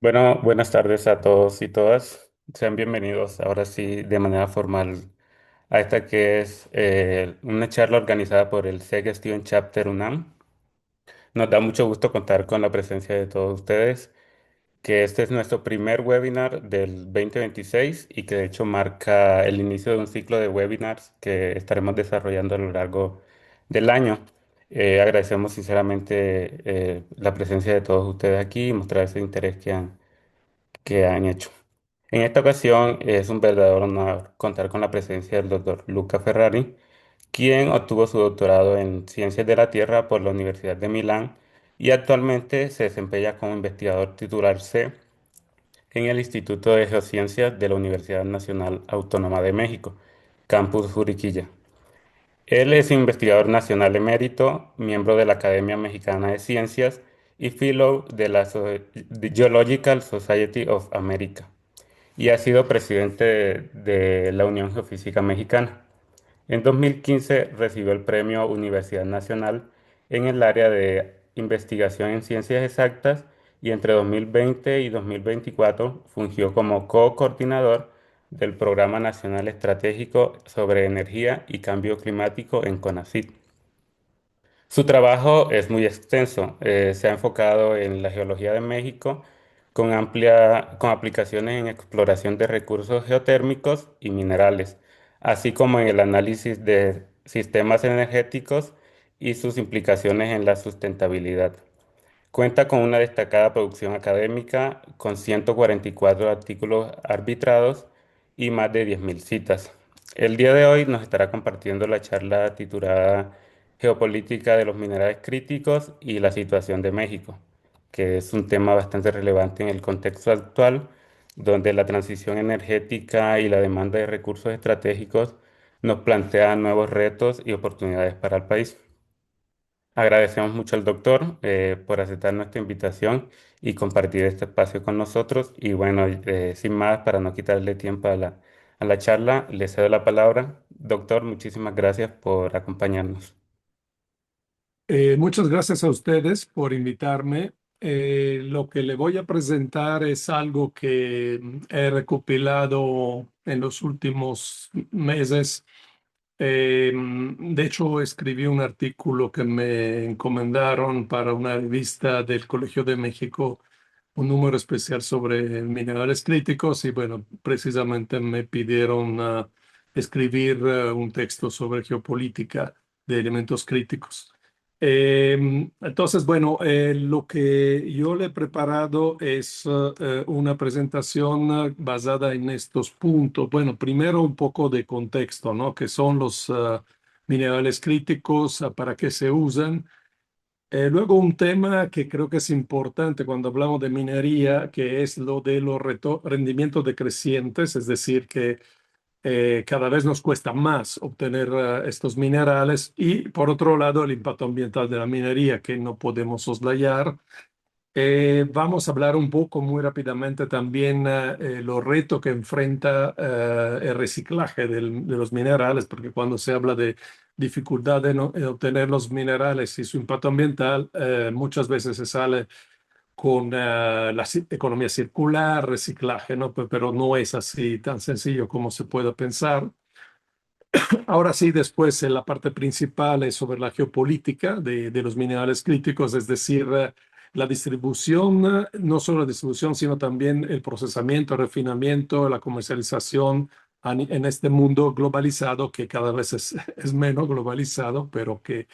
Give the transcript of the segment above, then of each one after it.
Bueno, buenas tardes a todos y todas. Sean bienvenidos ahora sí de manera formal a esta que es una charla organizada por el SEG Student Chapter UNAM. Nos da mucho gusto contar con la presencia de todos ustedes, que este es nuestro primer webinar del 2026 y que de hecho marca el inicio de un ciclo de webinars que estaremos desarrollando a lo largo del año. Agradecemos sinceramente la presencia de todos ustedes aquí y mostrar ese interés que han hecho. En esta ocasión es un verdadero honor contar con la presencia del doctor Luca Ferrari, quien obtuvo su doctorado en Ciencias de la Tierra por la Universidad de Milán y actualmente se desempeña como investigador titular C en el Instituto de Geociencias de la Universidad Nacional Autónoma de México, Campus Juriquilla. Él es investigador nacional emérito, miembro de la Academia Mexicana de Ciencias y fellow de la de Geological Society of America y ha sido presidente de la Unión Geofísica Mexicana. En 2015 recibió el Premio Universidad Nacional en el área de investigación en ciencias exactas y entre 2020 y 2024 fungió como co-coordinador del Programa Nacional Estratégico sobre Energía y Cambio Climático en CONACYT. Su trabajo es muy extenso. Se ha enfocado en la geología de México con aplicaciones en exploración de recursos geotérmicos y minerales, así como en el análisis de sistemas energéticos y sus implicaciones en la sustentabilidad. Cuenta con una destacada producción académica, con 144 artículos arbitrados y más de 10.000 citas. El día de hoy nos estará compartiendo la charla titulada Geopolítica de los minerales críticos y la situación de México, que es un tema bastante relevante en el contexto actual, donde la transición energética y la demanda de recursos estratégicos nos plantean nuevos retos y oportunidades para el país. Agradecemos mucho al doctor por aceptar nuestra invitación y compartir este espacio con nosotros. Y bueno, sin más, para no quitarle tiempo a la charla, le cedo la palabra. Doctor, muchísimas gracias por acompañarnos. Muchas gracias a ustedes por invitarme. Lo que le voy a presentar es algo que he recopilado en los últimos meses. De hecho, escribí un artículo que me encomendaron para una revista del Colegio de México, un número especial sobre minerales críticos y bueno, precisamente me pidieron escribir un texto sobre geopolítica de elementos críticos. Entonces, bueno, lo que yo le he preparado es una presentación basada en estos puntos. Bueno, primero un poco de contexto, ¿no? ¿Qué son los minerales críticos? ¿Para qué se usan? Luego un tema que creo que es importante cuando hablamos de minería, que es lo de los rendimientos decrecientes, es decir, que cada vez nos cuesta más obtener estos minerales y por otro lado el impacto ambiental de la minería que no podemos soslayar. Vamos a hablar un poco muy rápidamente también los retos que enfrenta el reciclaje de los minerales, porque cuando se habla de dificultad de obtener los minerales y su impacto ambiental, muchas veces se sale con la economía circular, reciclaje, ¿no? Pero no es así tan sencillo como se puede pensar. Ahora sí, después la parte principal es sobre la geopolítica de los minerales críticos, es decir, la distribución, no solo la distribución, sino también el procesamiento, el refinamiento, la comercialización en este mundo globalizado que cada vez es, es menos globalizado, pero que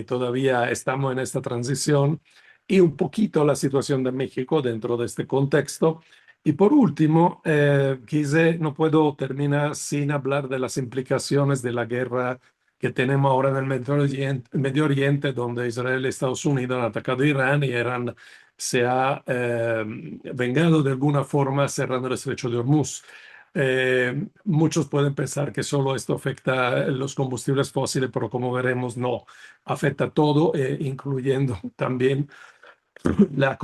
todavía estamos en esta transición y un poquito la situación de México dentro de este contexto. Y por último, no puedo terminar sin hablar de las implicaciones de la guerra que tenemos ahora en el Medio Oriente, donde Israel y Estados Unidos han atacado a Irán y Irán se ha vengado de alguna forma cerrando el estrecho de Hormuz. Muchos pueden pensar que solo esto afecta a los combustibles fósiles, pero como veremos, no, afecta todo, incluyendo también la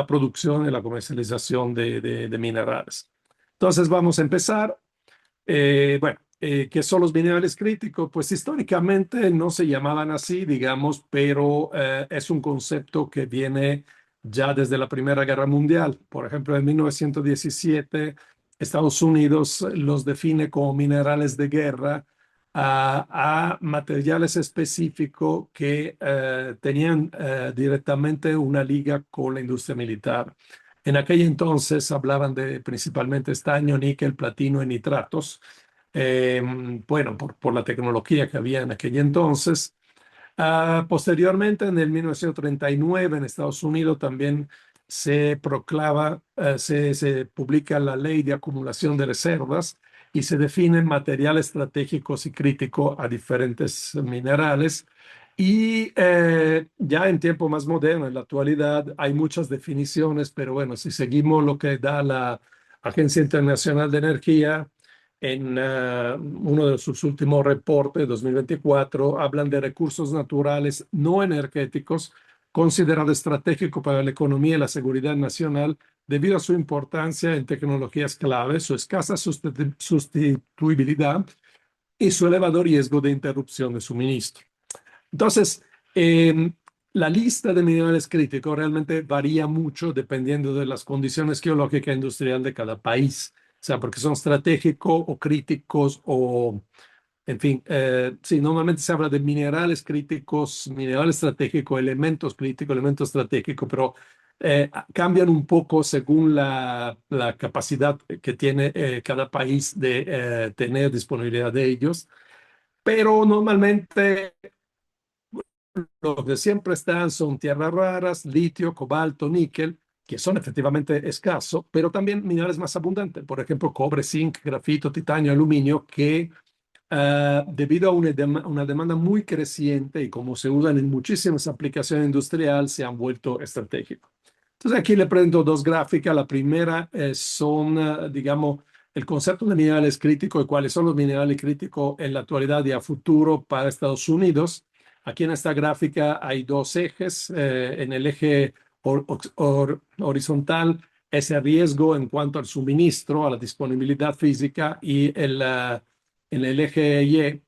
producción y la comercialización de minerales. Entonces vamos a empezar. ¿Qué son los minerales críticos? Pues históricamente no se llamaban así, digamos, pero es un concepto que viene ya desde la Primera Guerra Mundial. Por ejemplo, en 1917, Estados Unidos los define como minerales de guerra a materiales específicos que tenían directamente una liga con la industria militar. En aquel entonces hablaban de principalmente estaño, níquel, platino y nitratos. Eh, bueno, por la tecnología que había en aquel entonces. Posteriormente, en el 1939, en Estados Unidos también se proclama, se publica la Ley de Acumulación de Reservas y se definen materiales estratégicos y críticos a diferentes minerales. Y ya en tiempo más moderno, en la actualidad, hay muchas definiciones, pero bueno, si seguimos lo que da la Agencia Internacional de Energía, en uno de sus últimos reportes, 2024, hablan de recursos naturales no energéticos considerados estratégicos para la economía y la seguridad nacional debido a su importancia en tecnologías clave, su escasa sustituibilidad y su elevado riesgo de interrupción de suministro. Entonces, eh, la lista de minerales críticos realmente varía mucho dependiendo de las condiciones geológicas e industriales de cada país. O sea, porque son estratégicos o críticos o, en fin, sí, normalmente se habla de minerales críticos, minerales estratégicos, elementos críticos, elementos estratégicos, pero cambian un poco según la capacidad que tiene cada país de tener disponibilidad de ellos. Pero normalmente los que siempre están son tierras raras, litio, cobalto, níquel, que son efectivamente escasos, pero también minerales más abundantes, por ejemplo, cobre, zinc, grafito, titanio, aluminio, que debido a una demanda muy creciente y como se usan en muchísimas aplicaciones industriales, se han vuelto estratégicos. Entonces aquí le presento dos gráficas. La primera son, digamos, el concepto de minerales críticos y cuáles son los minerales críticos en la actualidad y a futuro para Estados Unidos. Aquí en esta gráfica hay dos ejes. En el eje horizontal es el riesgo en cuanto al suministro, a la disponibilidad física y en el eje Y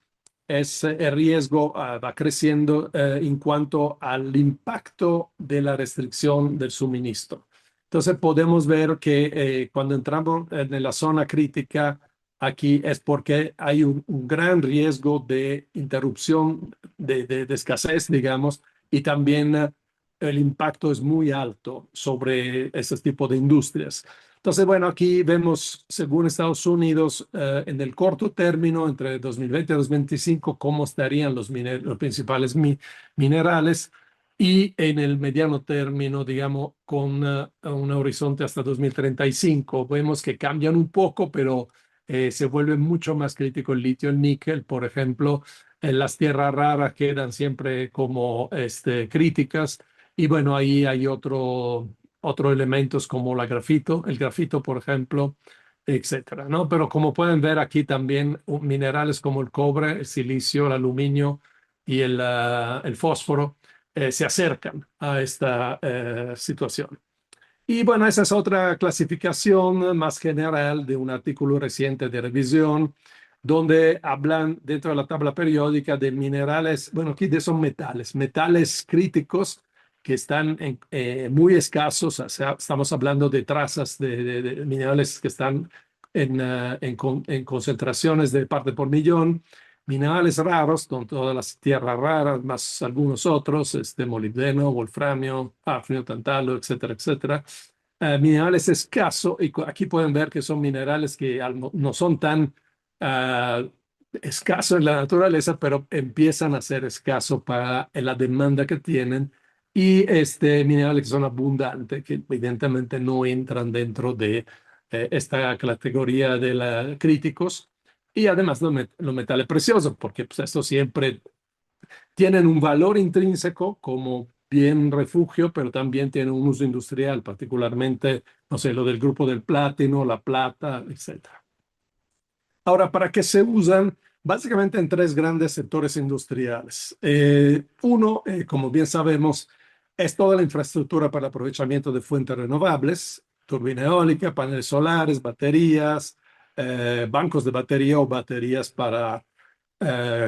es el riesgo va creciendo en cuanto al impacto de la restricción del suministro. Entonces podemos ver que cuando entramos en la zona crítica, aquí es porque hay un gran riesgo de interrupción, de escasez, digamos, y también el impacto es muy alto sobre ese tipo de industrias. Entonces, bueno, aquí vemos, según Estados Unidos, en el corto término, entre 2020 y 2025, cómo estarían los principales minerales y en el mediano término, digamos, con un horizonte hasta 2035. Vemos que cambian un poco, pero se vuelve mucho más crítico el litio, el níquel, por ejemplo. Las tierras raras quedan siempre como críticas. Y bueno, ahí hay otros elementos como el grafito, por ejemplo, etcétera, ¿no? Pero como pueden ver aquí también minerales como el cobre, el silicio, el aluminio y el fósforo se acercan a esta situación. Y bueno, esa es otra clasificación más general de un artículo reciente de revisión, donde hablan dentro de la tabla periódica de minerales, bueno, aquí son metales, metales críticos que están muy escasos, o sea, estamos hablando de trazas de minerales que están en concentraciones de parte por millón, minerales raros, con todas las tierras raras, más algunos otros, molibdeno, wolframio, hafnio, tantalo, etcétera, etcétera. Minerales escasos, y aquí pueden ver que son minerales que no son tan uh, escasos en la naturaleza, pero empiezan a ser escasos para la demanda que tienen. Y minerales que son abundantes, que evidentemente no entran dentro de esta categoría de críticos. Y además los metales preciosos, porque pues, esto siempre tienen un valor intrínseco como bien refugio, pero también tienen un uso industrial, particularmente, no sé, lo del grupo del platino, la plata, etcétera. Ahora, ¿para qué se usan? Básicamente en tres grandes sectores industriales. Uno, como bien sabemos, es toda la infraestructura para el aprovechamiento de fuentes renovables, turbina eólica, paneles solares, baterías, bancos de batería o baterías para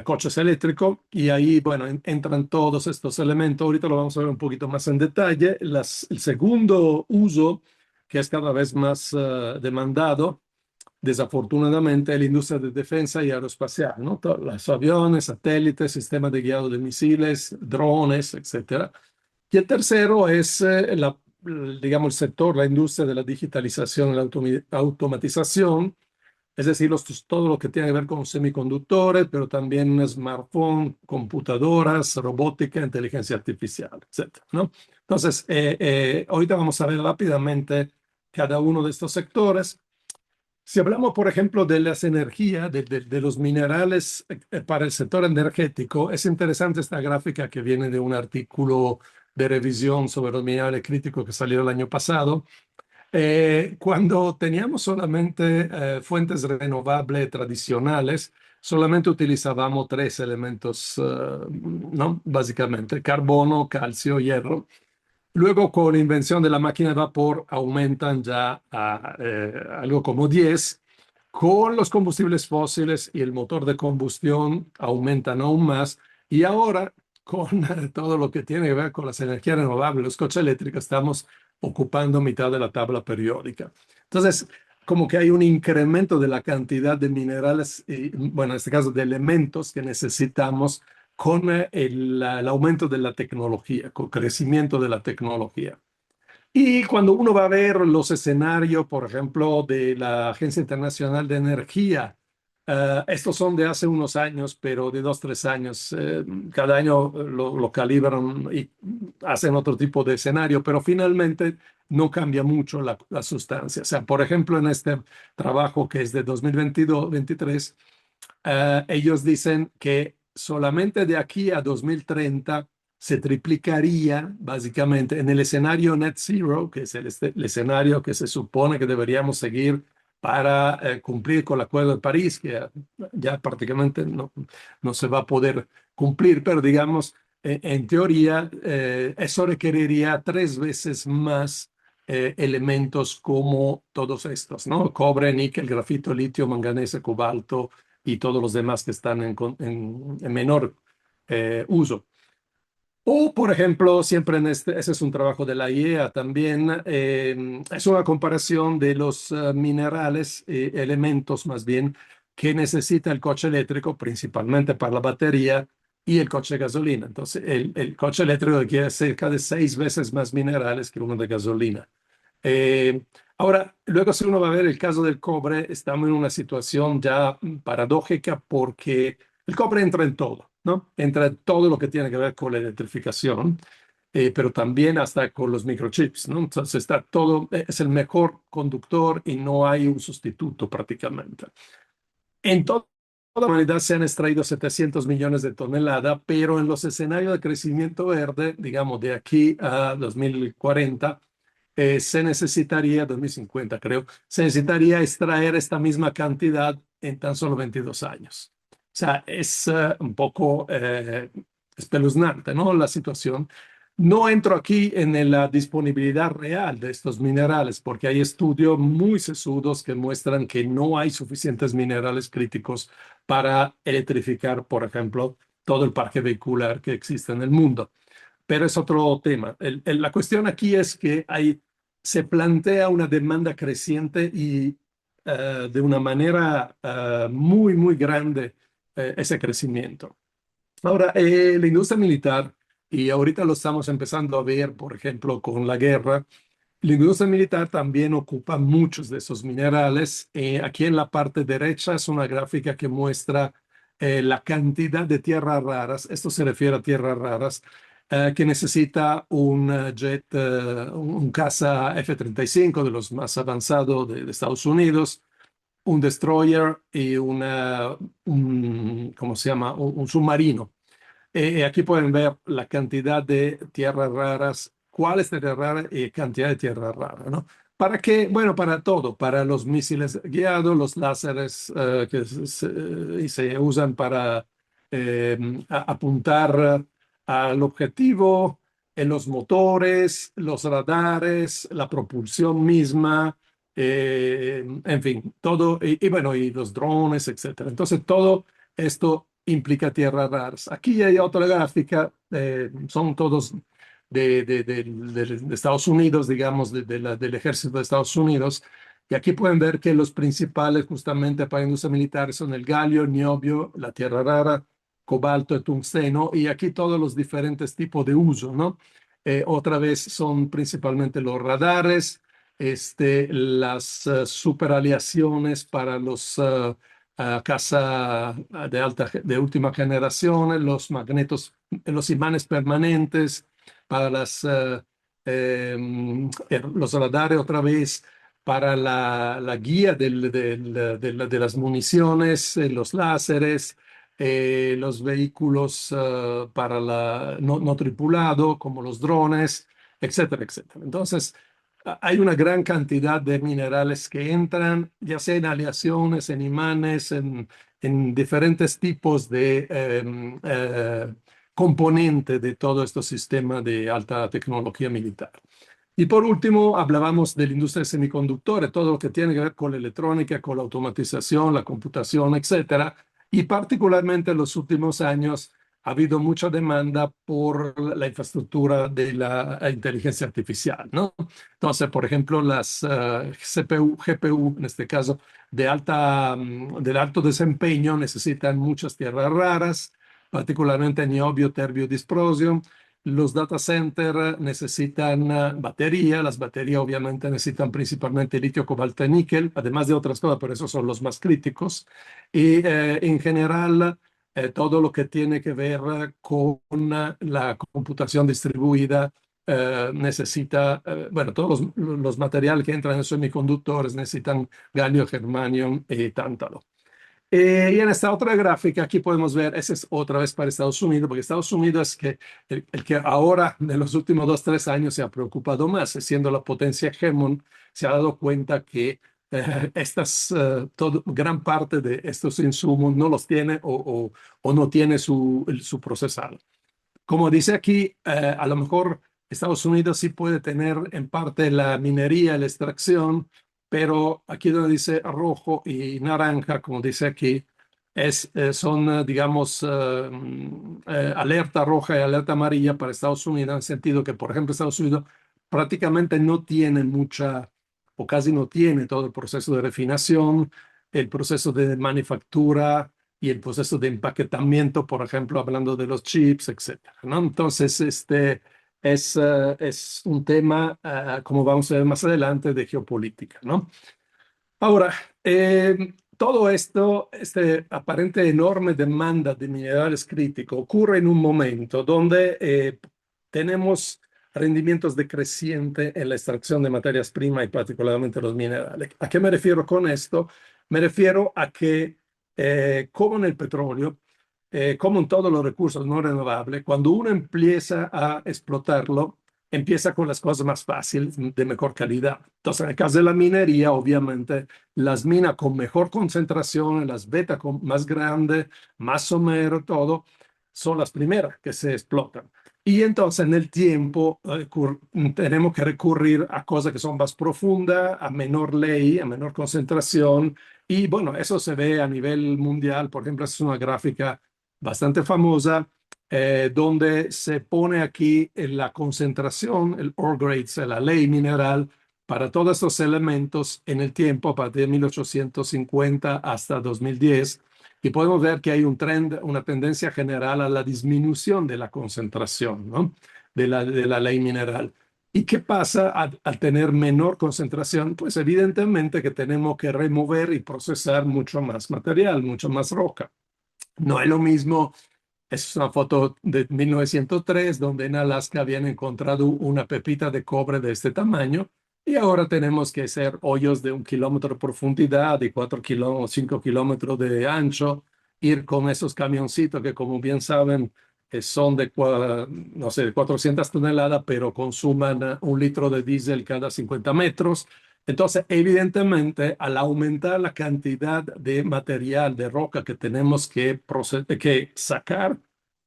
coches eléctricos y ahí, bueno, entran todos estos elementos. Ahorita lo vamos a ver un poquito más en detalle. El segundo uso, que es cada vez más demandado, desafortunadamente, es la industria de defensa y aeroespacial, ¿no? Los aviones, satélites, sistemas de guiado de misiles, drones, etcétera. Y el tercero es, digamos, el sector, la industria de la digitalización y la automatización, es decir, todo lo que tiene que ver con semiconductores, pero también smartphone, computadoras, robótica, inteligencia artificial, etcétera, ¿no? Entonces, ahorita vamos a ver rápidamente cada uno de estos sectores. Si hablamos, por ejemplo, de las energías, de los minerales para el sector energético, es interesante esta gráfica que viene de un artículo de revisión sobre los minerales críticos que salió el año pasado. Cuando teníamos solamente fuentes renovables tradicionales, solamente utilizábamos tres elementos, ¿no? Básicamente, carbono, calcio, hierro. Luego, con la invención de la máquina de vapor, aumentan ya a algo como 10. Con los combustibles fósiles y el motor de combustión aumentan aún más. Y ahora, con todo lo que tiene que ver con las energías renovables, los coches eléctricos, estamos ocupando mitad de la tabla periódica. Entonces, como que hay un incremento de la cantidad de minerales, y, bueno, en este caso de elementos que necesitamos con el aumento de la tecnología, con el crecimiento de la tecnología. Y cuando uno va a ver los escenarios, por ejemplo, de la Agencia Internacional de Energía, estos son de hace unos años, pero de 2, 3 años. Cada año lo calibran y hacen otro tipo de escenario, pero finalmente no cambia mucho la sustancia. O sea, por ejemplo, en este trabajo que es de 2022-23, ellos dicen que solamente de aquí a 2030 se triplicaría básicamente en el escenario net zero, que es el escenario que se supone que deberíamos seguir para cumplir con el Acuerdo de París, que ya prácticamente no se va a poder cumplir, pero digamos, en teoría, eso requeriría 3 veces más elementos como todos estos, ¿no? Cobre, níquel, grafito, litio, manganeso, cobalto y todos los demás que están en menor uso. O, por ejemplo, siempre ese es un trabajo de la IEA también, es una comparación de los minerales, elementos más bien, que necesita el coche eléctrico, principalmente para la batería y el coche de gasolina. Entonces, el coche eléctrico requiere cerca de 6 veces más minerales que uno de gasolina. Eh, Ahora, luego si uno va a ver el caso del cobre, estamos en una situación ya paradójica porque el cobre entra en todo, ¿no? Entra en todo lo que tiene que ver con la electrificación, pero también hasta con los microchips, ¿no? Entonces está todo, es el mejor conductor y no hay un sustituto prácticamente. En toda la humanidad se han extraído 700 millones de toneladas, pero en los escenarios de crecimiento verde, digamos de aquí a 2040, se necesitaría, 2050 creo, se necesitaría extraer esta misma cantidad en tan solo 22 años. O sea, es un poco espeluznante, ¿no? La situación. No entro aquí en la disponibilidad real de estos minerales, porque hay estudios muy sesudos que muestran que no hay suficientes minerales críticos para electrificar, por ejemplo, todo el parque vehicular que existe en el mundo. Pero es otro tema. La cuestión aquí es que se plantea una demanda creciente y de una manera muy, muy grande ese crecimiento. Ahora, la industria militar, y ahorita lo estamos empezando a ver, por ejemplo, con la guerra, la industria militar también ocupa muchos de esos minerales. Aquí en la parte derecha es una gráfica que muestra la cantidad de tierras raras, esto se refiere a tierras raras, que necesita un jet, un caza F-35 de los más avanzados de Estados Unidos, un destroyer y ¿cómo se llama? Un submarino. Aquí pueden ver la cantidad de tierras raras, cuáles tierras raras y cantidad de tierras raras, ¿no? ¿Para qué? Bueno, para todo, para los misiles guiados, los láseres y se usan para apuntar al objetivo, en los motores, los radares, la propulsión misma, en fin, todo, y bueno, y los drones, etcétera. Entonces, todo esto implica tierras raras. Aquí hay otra gráfica, son todos de Estados Unidos, digamos, del ejército de Estados Unidos. Y aquí pueden ver que los principales justamente para la industria militar son el galio, el niobio, la tierra rara, cobalto y tungsteno. Y aquí todos los diferentes tipos de uso, ¿no? Otra vez son principalmente los radares, las superaliaciones para los caza de última generación, los magnetos, los imanes permanentes para los radares otra vez, para la guía de las municiones, los láseres, los vehículos para no tripulado, como los drones, etcétera, etcétera. Entonces, hay una gran cantidad de minerales que entran, ya sea en aleaciones, en imanes, en diferentes tipos de componentes de todo este sistema de alta tecnología militar. Y por último, hablábamos de la industria de semiconductores, todo lo que tiene que ver con la electrónica, con la automatización, la computación, etcétera. Y particularmente en los últimos años ha habido mucha demanda por la infraestructura de la inteligencia artificial, ¿no? Entonces, por ejemplo, las CPU, GPU, en este caso, de alto desempeño, necesitan muchas tierras raras, particularmente niobio, terbio, disprosio. Los data centers necesitan batería, las baterías obviamente necesitan principalmente litio, cobalto y níquel, además de otras cosas, pero esos son los más críticos. Y en general, todo lo que tiene que ver con la computación distribuida necesita, bueno, todos los materiales que entran en semiconductores necesitan galio, germanio y tántalo. Y en esta otra gráfica aquí podemos ver, esa es otra vez para Estados Unidos, porque Estados Unidos es que el que ahora, de los últimos 2, 3 años, se ha preocupado más, siendo la potencia hegemon, se ha dado cuenta que gran parte de estos insumos no los tiene o no tiene su procesado. Como dice aquí, a lo mejor Estados Unidos sí puede tener en parte la minería, la extracción, pero aquí donde dice rojo y naranja, como dice aquí, son, digamos, alerta roja y alerta amarilla para Estados Unidos, en el sentido que, por ejemplo, Estados Unidos prácticamente no tiene mucha, o casi no tiene todo el proceso de refinación, el proceso de manufactura y el proceso de empaquetamiento, por ejemplo, hablando de los chips, etcétera, ¿no? Entonces, es un tema, como vamos a ver más adelante, de geopolítica, ¿no? Ahora, todo esto, este aparente enorme demanda de minerales críticos, ocurre en un momento donde tenemos rendimientos decrecientes en la extracción de materias primas y particularmente los minerales. ¿A qué me refiero con esto? Me refiero a que, como en el petróleo, como en todos los recursos no renovables, cuando uno empieza a explotarlo, empieza con las cosas más fáciles, de mejor calidad. Entonces, en el caso de la minería, obviamente, las minas con mejor concentración, las beta más grandes, más somero, todo, son las primeras que se explotan. Y entonces, en el tiempo, tenemos que recurrir a cosas que son más profundas, a menor ley, a menor concentración. Y bueno, eso se ve a nivel mundial. Por ejemplo, es una gráfica bastante famosa donde se pone aquí la concentración, el ore grades, la ley mineral para todos estos elementos en el tiempo a partir de 1850 hasta 2010. Y podemos ver que hay un trend, una tendencia general a la disminución de la concentración, ¿no? de la ley mineral. ¿Y qué pasa al tener menor concentración? Pues evidentemente que tenemos que remover y procesar mucho más material, mucho más roca. No es lo mismo, es una foto de 1903 donde en Alaska habían encontrado una pepita de cobre de este tamaño y ahora tenemos que hacer hoyos de 1 kilómetro de profundidad y 5 kilómetros de ancho, ir con esos camioncitos que como bien saben son no sé, de 400 toneladas, pero consuman 1 litro de diésel cada 50 metros. Entonces, evidentemente, al aumentar la cantidad de material de roca que tenemos que sacar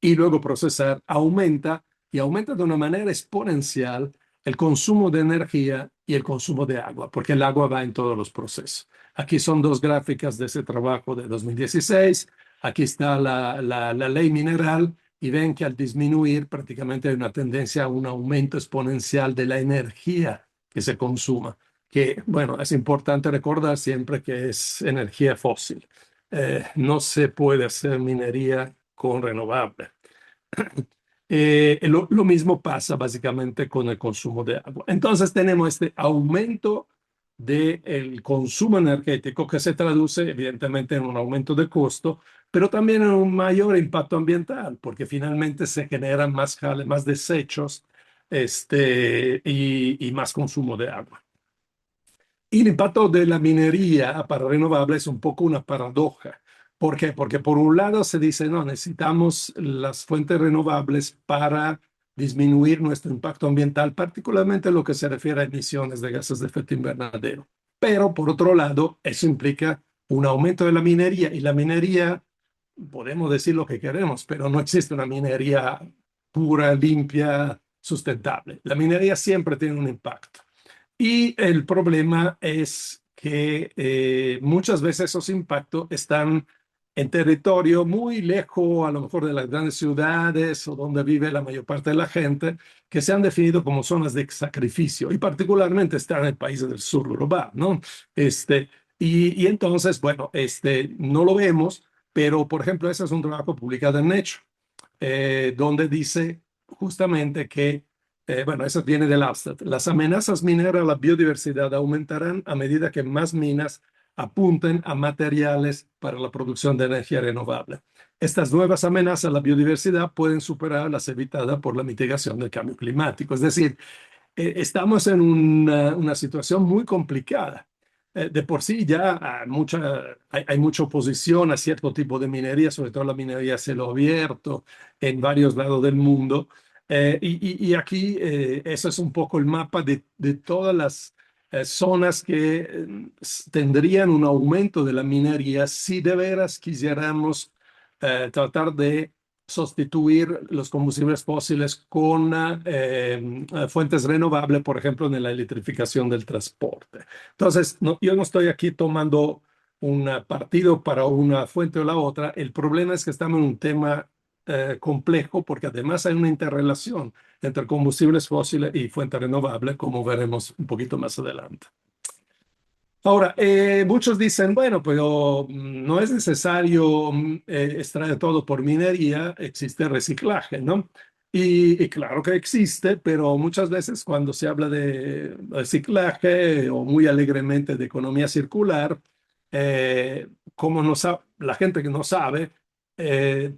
y luego procesar, aumenta y aumenta de una manera exponencial el consumo de energía y el consumo de agua, porque el agua va en todos los procesos. Aquí son dos gráficas de ese trabajo de 2016. aquí está la ley mineral y ven que al disminuir prácticamente hay una tendencia a un aumento exponencial de la energía que se consuma, que bueno, es importante recordar siempre que es energía fósil. No se puede hacer minería con renovable. Lo mismo pasa básicamente con el consumo de agua. Entonces tenemos este aumento del consumo energético que se traduce evidentemente en un aumento de costo, pero también en un mayor impacto ambiental, porque finalmente se generan más jale, más desechos, y más consumo de agua. Y el impacto de la minería para renovables es un poco una paradoja. ¿Por qué? Porque por un lado se dice, no, necesitamos las fuentes renovables para disminuir nuestro impacto ambiental, particularmente en lo que se refiere a emisiones de gases de efecto invernadero. Pero por otro lado, eso implica un aumento de la minería y la minería, podemos decir lo que queremos, pero no existe una minería pura, limpia, sustentable. La minería siempre tiene un impacto. Y el problema es que muchas veces esos impactos están en territorio muy lejos, a lo mejor de las grandes ciudades o donde vive la mayor parte de la gente, que se han definido como zonas de sacrificio y particularmente están en países del sur global, ¿no? Y entonces, bueno, no lo vemos, pero por ejemplo, ese es un trabajo publicado en Nature, donde dice justamente que bueno, eso viene del Hofstad. Las amenazas mineras a la biodiversidad aumentarán a medida que más minas apunten a materiales para la producción de energía renovable. Estas nuevas amenazas a la biodiversidad pueden superar las evitadas por la mitigación del cambio climático. Es decir, estamos en una situación muy complicada. De por sí ya hay mucha oposición a cierto tipo de minería, sobre todo la minería a cielo abierto en varios lados del mundo. Y aquí eso es un poco el mapa de todas las zonas que tendrían un aumento de la minería si de veras quisiéramos tratar de sustituir los combustibles fósiles con fuentes renovables, por ejemplo, en la electrificación del transporte. Entonces, yo no estoy aquí tomando un partido para una fuente o la otra. El problema es que estamos en un tema complejo porque además hay una interrelación entre combustibles fósiles y fuentes renovables, como veremos un poquito más adelante. Ahora, muchos dicen, bueno, pero no es necesario extraer todo por minería, existe reciclaje, ¿no? Y claro que existe, pero muchas veces cuando se habla de reciclaje o muy alegremente de economía circular, como no la gente que no sabe,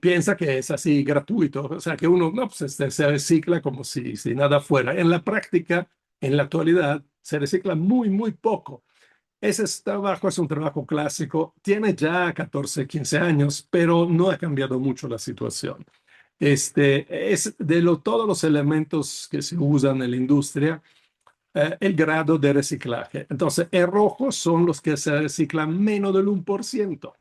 piensa que es así gratuito, o sea, que uno no, pues, se recicla como si nada fuera. En la práctica, en la actualidad, se recicla muy poco. Ese trabajo es un trabajo clásico, tiene ya 14, 15 años, pero no ha cambiado mucho la situación. Es todos los elementos que se usan en la industria, el grado de reciclaje. Entonces, el rojo son los que se reciclan menos del 1%,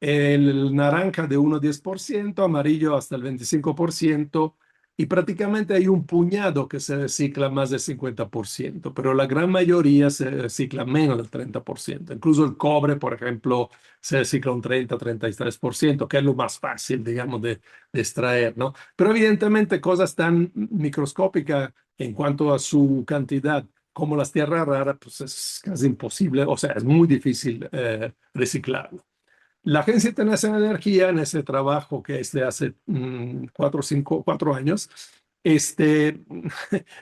el naranja de 1 a 10%, amarillo hasta el 25%, y prácticamente hay un puñado que se recicla más del 50%, pero la gran mayoría se recicla menos del 30%. Incluso el cobre, por ejemplo, se recicla un 30-33%, que es lo más fácil, digamos, de extraer, ¿no? Pero evidentemente cosas tan microscópicas en cuanto a su cantidad como las tierras raras, pues es casi imposible, o sea, es muy difícil reciclarlo. La Agencia Internacional de Energía, en ese trabajo que es de hace 4 años, este,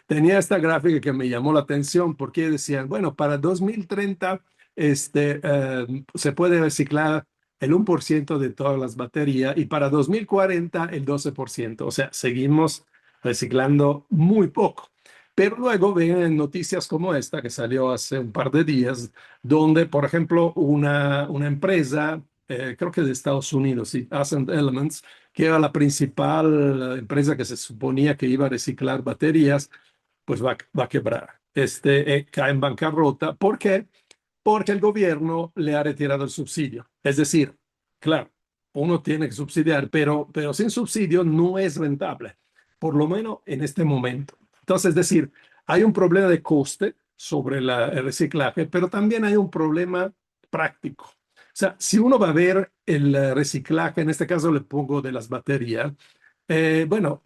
tenía esta gráfica que me llamó la atención porque decían, bueno, para 2030 se puede reciclar el 1% de todas las baterías y para 2040 el 12%. O sea, seguimos reciclando muy poco. Pero luego ven noticias como esta que salió hace un par de días, donde, por ejemplo, una empresa creo que de Estados Unidos, sí, Ascent Elements, que era la principal empresa que se suponía que iba a reciclar baterías, pues va a quebrar. Cae en bancarrota. ¿Por qué? Porque el gobierno le ha retirado el subsidio. Es decir, claro, uno tiene que subsidiar, pero sin subsidio no es rentable, por lo menos en este momento. Entonces, es decir, hay un problema de coste sobre el reciclaje, pero también hay un problema práctico. sea, si uno va a ver el reciclaje, en este caso le pongo de las baterías, bueno,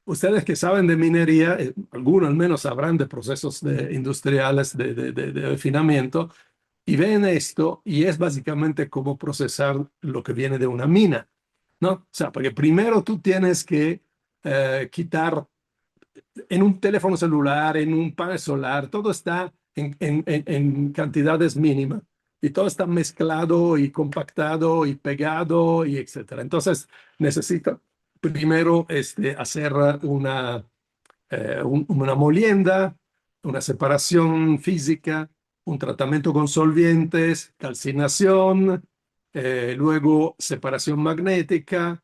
ustedes que saben de minería, algunos al menos sabrán de procesos industriales de refinamiento y ven esto y es básicamente cómo procesar lo que viene de una mina, ¿no? O sea, porque primero tú tienes que quitar en un teléfono celular, en un panel solar, todo está en cantidades mínimas y todo está mezclado y compactado y pegado y etcétera. Entonces necesita primero hacer una molienda, una separación física, un tratamiento con solventes, calcinación, luego separación magnética,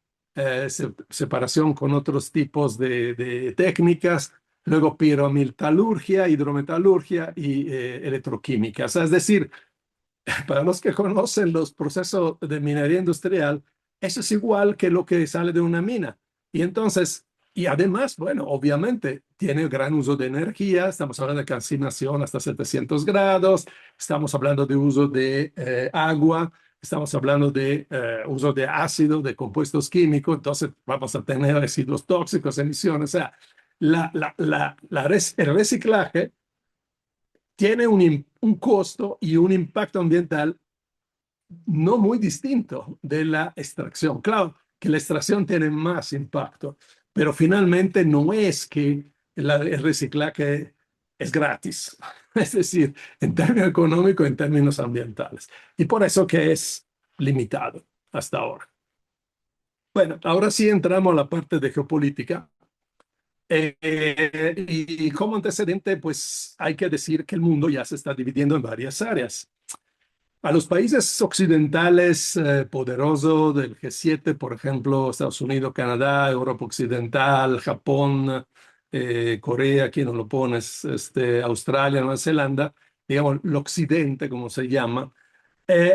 separación con otros tipos de técnicas, luego pirometalurgia, hidrometalurgia y electroquímica. O sea, es decir, para los que conocen los procesos de minería industrial, eso es igual que lo que sale de una mina. Y entonces, y además, bueno, obviamente tiene gran uso de energía, estamos hablando de calcinación hasta 700 grados, estamos hablando de uso de agua, estamos hablando de uso de ácido, de compuestos químicos, entonces vamos a tener residuos tóxicos, emisiones, o sea, el reciclaje tiene un costo y un impacto ambiental no muy distinto de la extracción. Claro que la extracción tiene más impacto, pero finalmente no es que el reciclaje es gratis, es decir, en términos económicos, en términos ambientales. Y por eso que es limitado hasta ahora. Bueno, ahora sí entramos a la parte de geopolítica. Y como antecedente, pues hay que decir que el mundo ya se está dividiendo en varias áreas. A los países occidentales poderosos del G7, por ejemplo, Estados Unidos, Canadá, Europa Occidental, Japón, Corea, aquí no lo pones, Australia, Nueva Zelanda, digamos, el occidente, como se llama,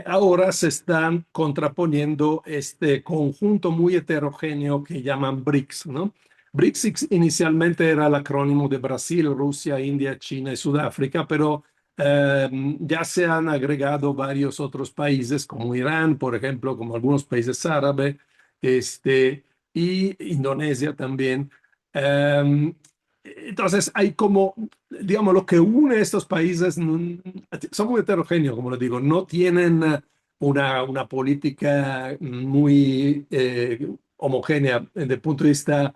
ahora se están contraponiendo este conjunto muy heterogéneo que llaman BRICS, ¿no? BRICS inicialmente era el acrónimo de Brasil, Rusia, India, China y Sudáfrica, pero ya se han agregado varios otros países, como Irán, por ejemplo, como algunos países árabes, y Indonesia también. Eh, entonces, hay como, digamos, lo que une a estos países son muy heterogéneos, como les digo, no tienen una política muy homogénea desde el punto de vista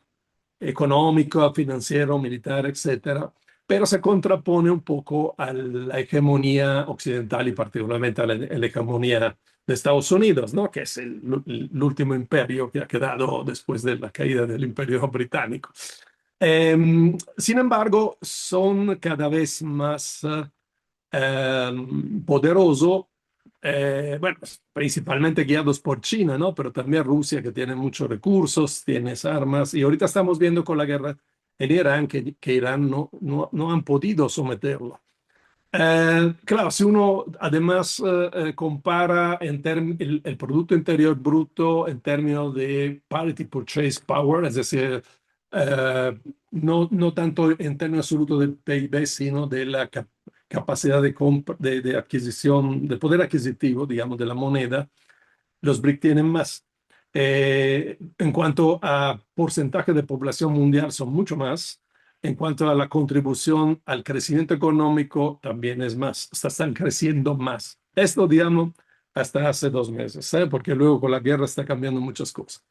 económico, financiero, militar, etcétera, pero se contrapone un poco a la hegemonía occidental y particularmente a la hegemonía de Estados Unidos, ¿no? Que es el último imperio que ha quedado después de la caída del imperio británico. Sin embargo, son cada vez más poderosos, bueno, principalmente guiados por China, ¿no? Pero también Rusia, que tiene muchos recursos, tiene armas, y ahorita estamos viendo con la guerra en Irán que Irán no han podido someterlo. Claro, si uno además compara el Producto Interior Bruto en términos de Parity Purchase Power, es decir, no tanto en términos absolutos del PIB, sino de la capacidad de adquisición, del poder adquisitivo, digamos, de la moneda, los BRIC tienen más. En cuanto a porcentaje de población mundial, son mucho más. En cuanto a la contribución al crecimiento económico, también es más. O sea, están creciendo más. Esto, digamos, hasta hace 2 meses, ¿eh? Porque luego con la guerra está cambiando muchas cosas.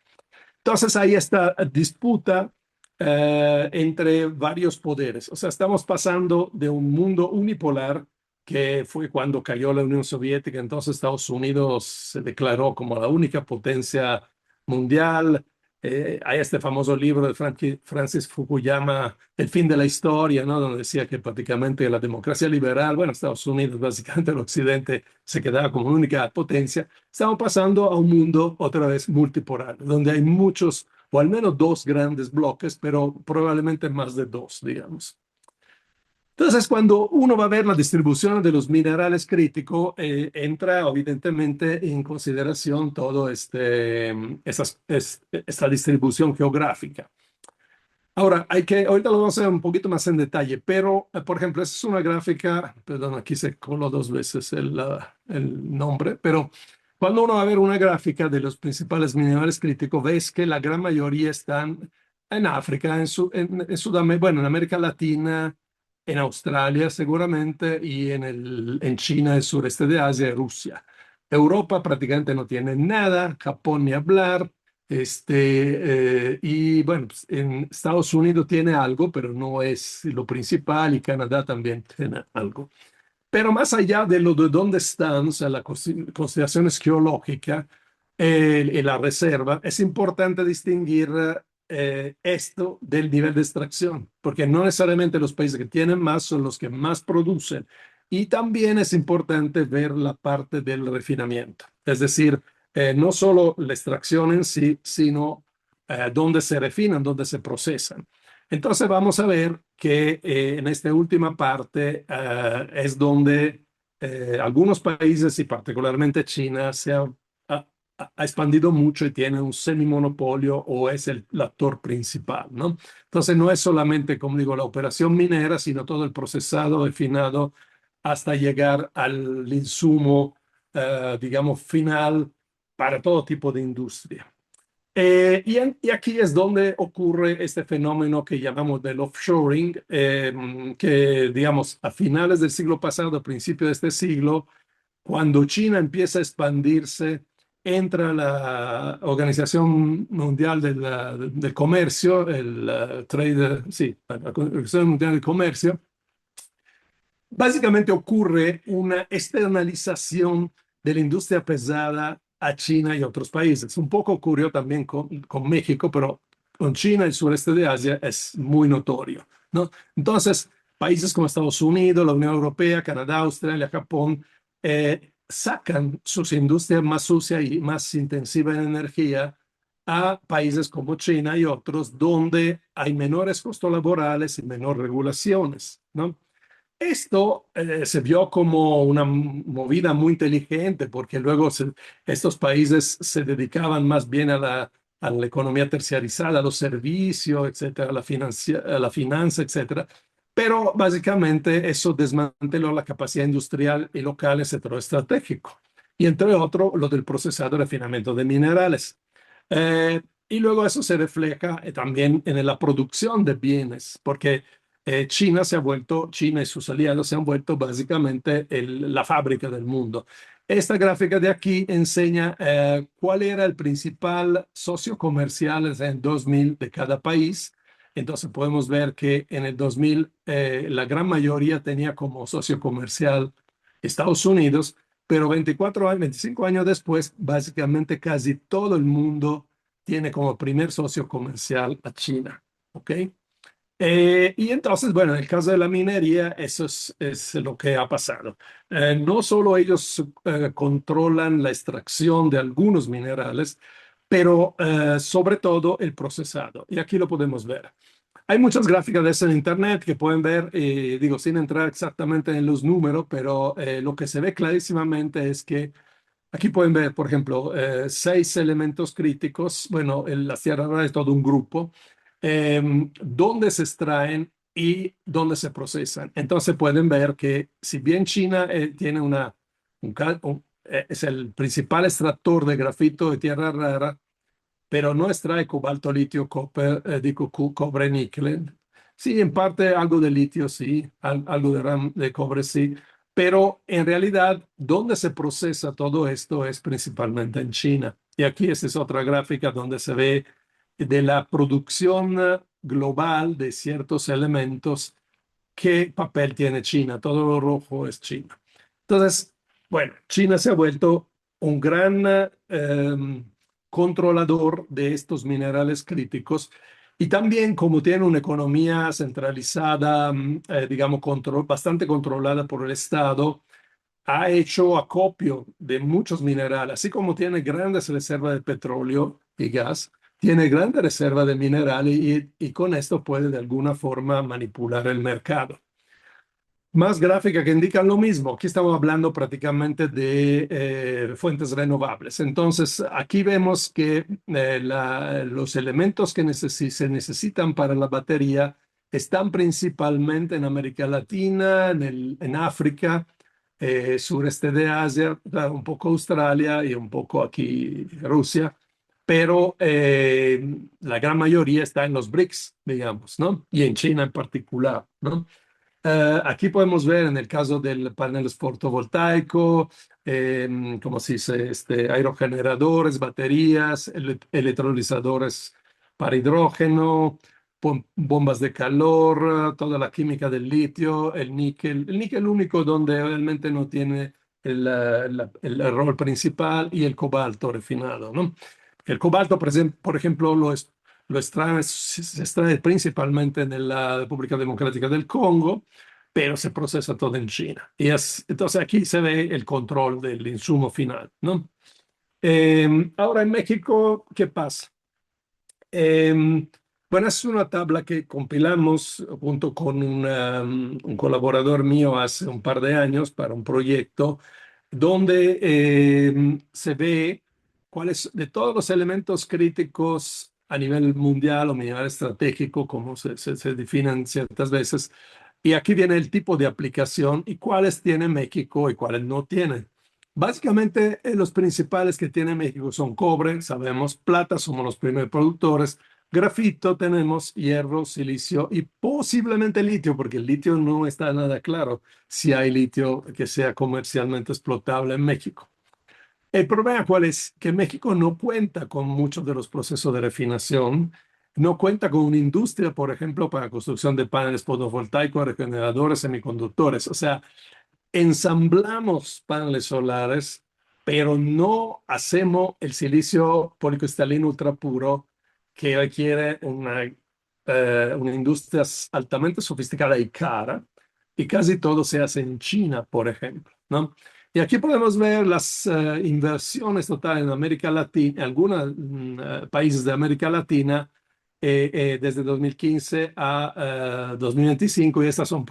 Entonces, hay esta disputa entre varios poderes. O sea, estamos pasando de un mundo unipolar que fue cuando cayó la Unión Soviética, entonces Estados Unidos se declaró como la única potencia mundial. Hay este famoso libro de Francis Fukuyama, El fin de la historia, ¿no? Donde decía que prácticamente la democracia liberal, bueno, Estados Unidos, básicamente el occidente, se quedaba como única potencia. Estamos pasando a un mundo otra vez multipolar, donde hay muchos, o al menos dos grandes bloques, pero probablemente más de dos, digamos. Entonces, cuando uno va a ver la distribución de los minerales críticos, entra evidentemente en consideración todo esta distribución geográfica. Ahora, ahorita lo vamos a ver un poquito más en detalle, pero, por ejemplo, esa es una gráfica, perdón, aquí se coló dos veces el nombre, pero cuando uno va a ver una gráfica de los principales minerales críticos, ves que la gran mayoría están en África, en Sudamérica, bueno, en América Latina, en Australia seguramente, y en China, el sureste de Asia y Rusia. Europa prácticamente no tiene nada, Japón ni hablar. Y bueno, pues, en Estados Unidos tiene algo, pero no es lo principal, y Canadá también tiene algo. Pero más allá de lo de dónde están, o sea, las consideraciones geológicas y la reserva, es importante distinguir esto del nivel de extracción, porque no necesariamente los países que tienen más son los que más producen. Y también es importante ver la parte del refinamiento, es decir, no solo la extracción en sí, sino dónde se refinan, dónde se procesan. Entonces vamos a ver que en esta última parte es donde algunos países y particularmente China ha expandido mucho y tiene un semimonopolio o es el actor principal, ¿no? Entonces no es solamente, como digo, la operación minera, sino todo el procesado, refinado, hasta llegar al insumo, digamos, final para todo tipo de industria. Y aquí es donde ocurre este fenómeno que llamamos del offshoring, que digamos a finales del siglo pasado, a principios de este siglo, cuando China empieza a expandirse, entra la Organización Mundial del Comercio, sí, la Organización Mundial del Comercio. Básicamente ocurre una externalización de la industria pesada a China y otros países. Un poco ocurrió también con México, pero con China y el sureste de Asia es muy notorio, ¿no? Entonces, países como Estados Unidos, la Unión Europea, Canadá, Australia, Japón, sacan sus industrias más sucias y más intensivas en energía a países como China y otros, donde hay menores costos laborales y menores regulaciones, ¿no? Esto se vio como una movida muy inteligente porque luego estos países se dedicaban más bien a la economía terciarizada, a los servicios, etcétera, a la finanza, etcétera. Pero básicamente eso desmanteló la capacidad industrial y local en el sector estratégico. Y entre otros, lo del procesado y refinamiento de minerales. Y luego eso se refleja también en la producción de bienes, porque China y sus aliados se han vuelto básicamente la fábrica del mundo. Esta gráfica de aquí enseña cuál era el principal socio comercial en el 2000 de cada país. Entonces podemos ver que en el 2000 la gran mayoría tenía como socio comercial Estados Unidos, pero 24 años, 25 años después, básicamente casi todo el mundo tiene como primer socio comercial a China. ¿Ok? Y entonces, bueno, en el caso de la minería, eso es lo que ha pasado. No solo ellos controlan la extracción de algunos minerales, pero sobre todo el procesado. Y aquí lo podemos ver. Hay muchas gráficas de eso en Internet que pueden ver, digo, sin entrar exactamente en los números, pero lo que se ve clarísimamente es que aquí pueden ver, por ejemplo, seis elementos críticos. Bueno, la Sierra Nevada es todo un grupo, dónde se extraen y dónde se procesan. Entonces pueden ver que si bien China tiene es el principal extractor de grafito de tierra rara, pero no extrae cobalto, litio, digo, cobre, níquel. Sí, en parte algo de litio, sí, algo de cobre, sí, pero en realidad, donde se procesa todo esto es principalmente en China. Y aquí esta es otra gráfica donde se ve de la producción global de ciertos elementos, qué papel tiene China. Todo lo rojo es China. Entonces, bueno, China se ha vuelto un gran controlador de estos minerales críticos y también como tiene una economía centralizada, digamos, bastante controlada por el Estado, ha hecho acopio de muchos minerales, así como tiene grandes reservas de petróleo y gas, tiene grandes reservas de minerales y con esto puede de alguna forma manipular el mercado. Más gráfica que indican lo mismo. Aquí estamos hablando prácticamente de fuentes renovables. Entonces, aquí vemos que los elementos que se necesitan para la batería están principalmente en América Latina, en África, sureste de Asia, claro, un poco Australia y un poco aquí Rusia, pero la gran mayoría está en los BRICS, digamos, ¿no? Y en China en particular, ¿no? Aquí podemos ver en el caso del panel fotovoltaico, como se dice, aerogeneradores, baterías, electrolizadores para hidrógeno, bombas de calor, toda la química del litio, el níquel único donde realmente no tiene el rol principal y el cobalto refinado, ¿no? El cobalto, por ejemplo, lo extrae, se extrae principalmente en la República Democrática del Congo, pero se procesa todo en China. Entonces aquí se ve el control del insumo final, ¿no? Ahora en México, ¿qué pasa? Eh, bueno, es una tabla que compilamos junto con un colaborador mío hace un par de años para un proyecto donde se ve cuáles de todos los elementos críticos a nivel mundial o a nivel estratégico, como se definen ciertas veces, y aquí viene el tipo de aplicación y cuáles tiene México y cuáles no tiene. Básicamente, los principales que tiene México son cobre, sabemos, plata, somos los primeros productores, grafito tenemos, hierro, silicio y posiblemente litio, porque el litio no está nada claro si hay litio que sea comercialmente explotable en México. El problema cuál es que México no cuenta con muchos de los procesos de refinación, no cuenta con una industria, por ejemplo, para construcción de paneles fotovoltaicos, regeneradores, semiconductores. O sea, ensamblamos paneles solares, pero no hacemos el silicio policristalino ultra puro que requiere una industria altamente sofisticada y cara, y casi todo se hace en China, por ejemplo, ¿no? Y aquí podemos ver las inversiones totales en América Latina, algunos países de América Latina, desde 2015 a 2025, y estas son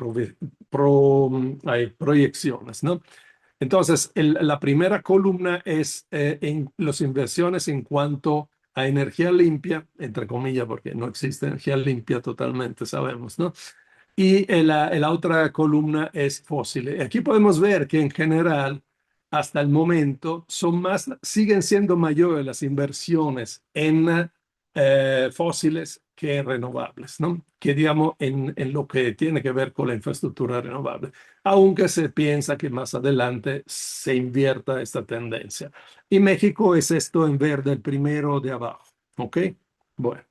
hay proyecciones, ¿no? Entonces, la primera columna es en las inversiones en cuanto a energía limpia, entre comillas, porque no existe energía limpia totalmente, sabemos, ¿no? Y la otra columna es fósiles. Aquí podemos ver que en general, hasta el momento, siguen siendo mayores las inversiones en fósiles que en renovables, ¿no? Que digamos en lo que tiene que ver con la infraestructura renovable, aunque se piensa que más adelante se invierta esta tendencia. Y México es esto en verde, el primero de abajo, ¿ok? Bueno.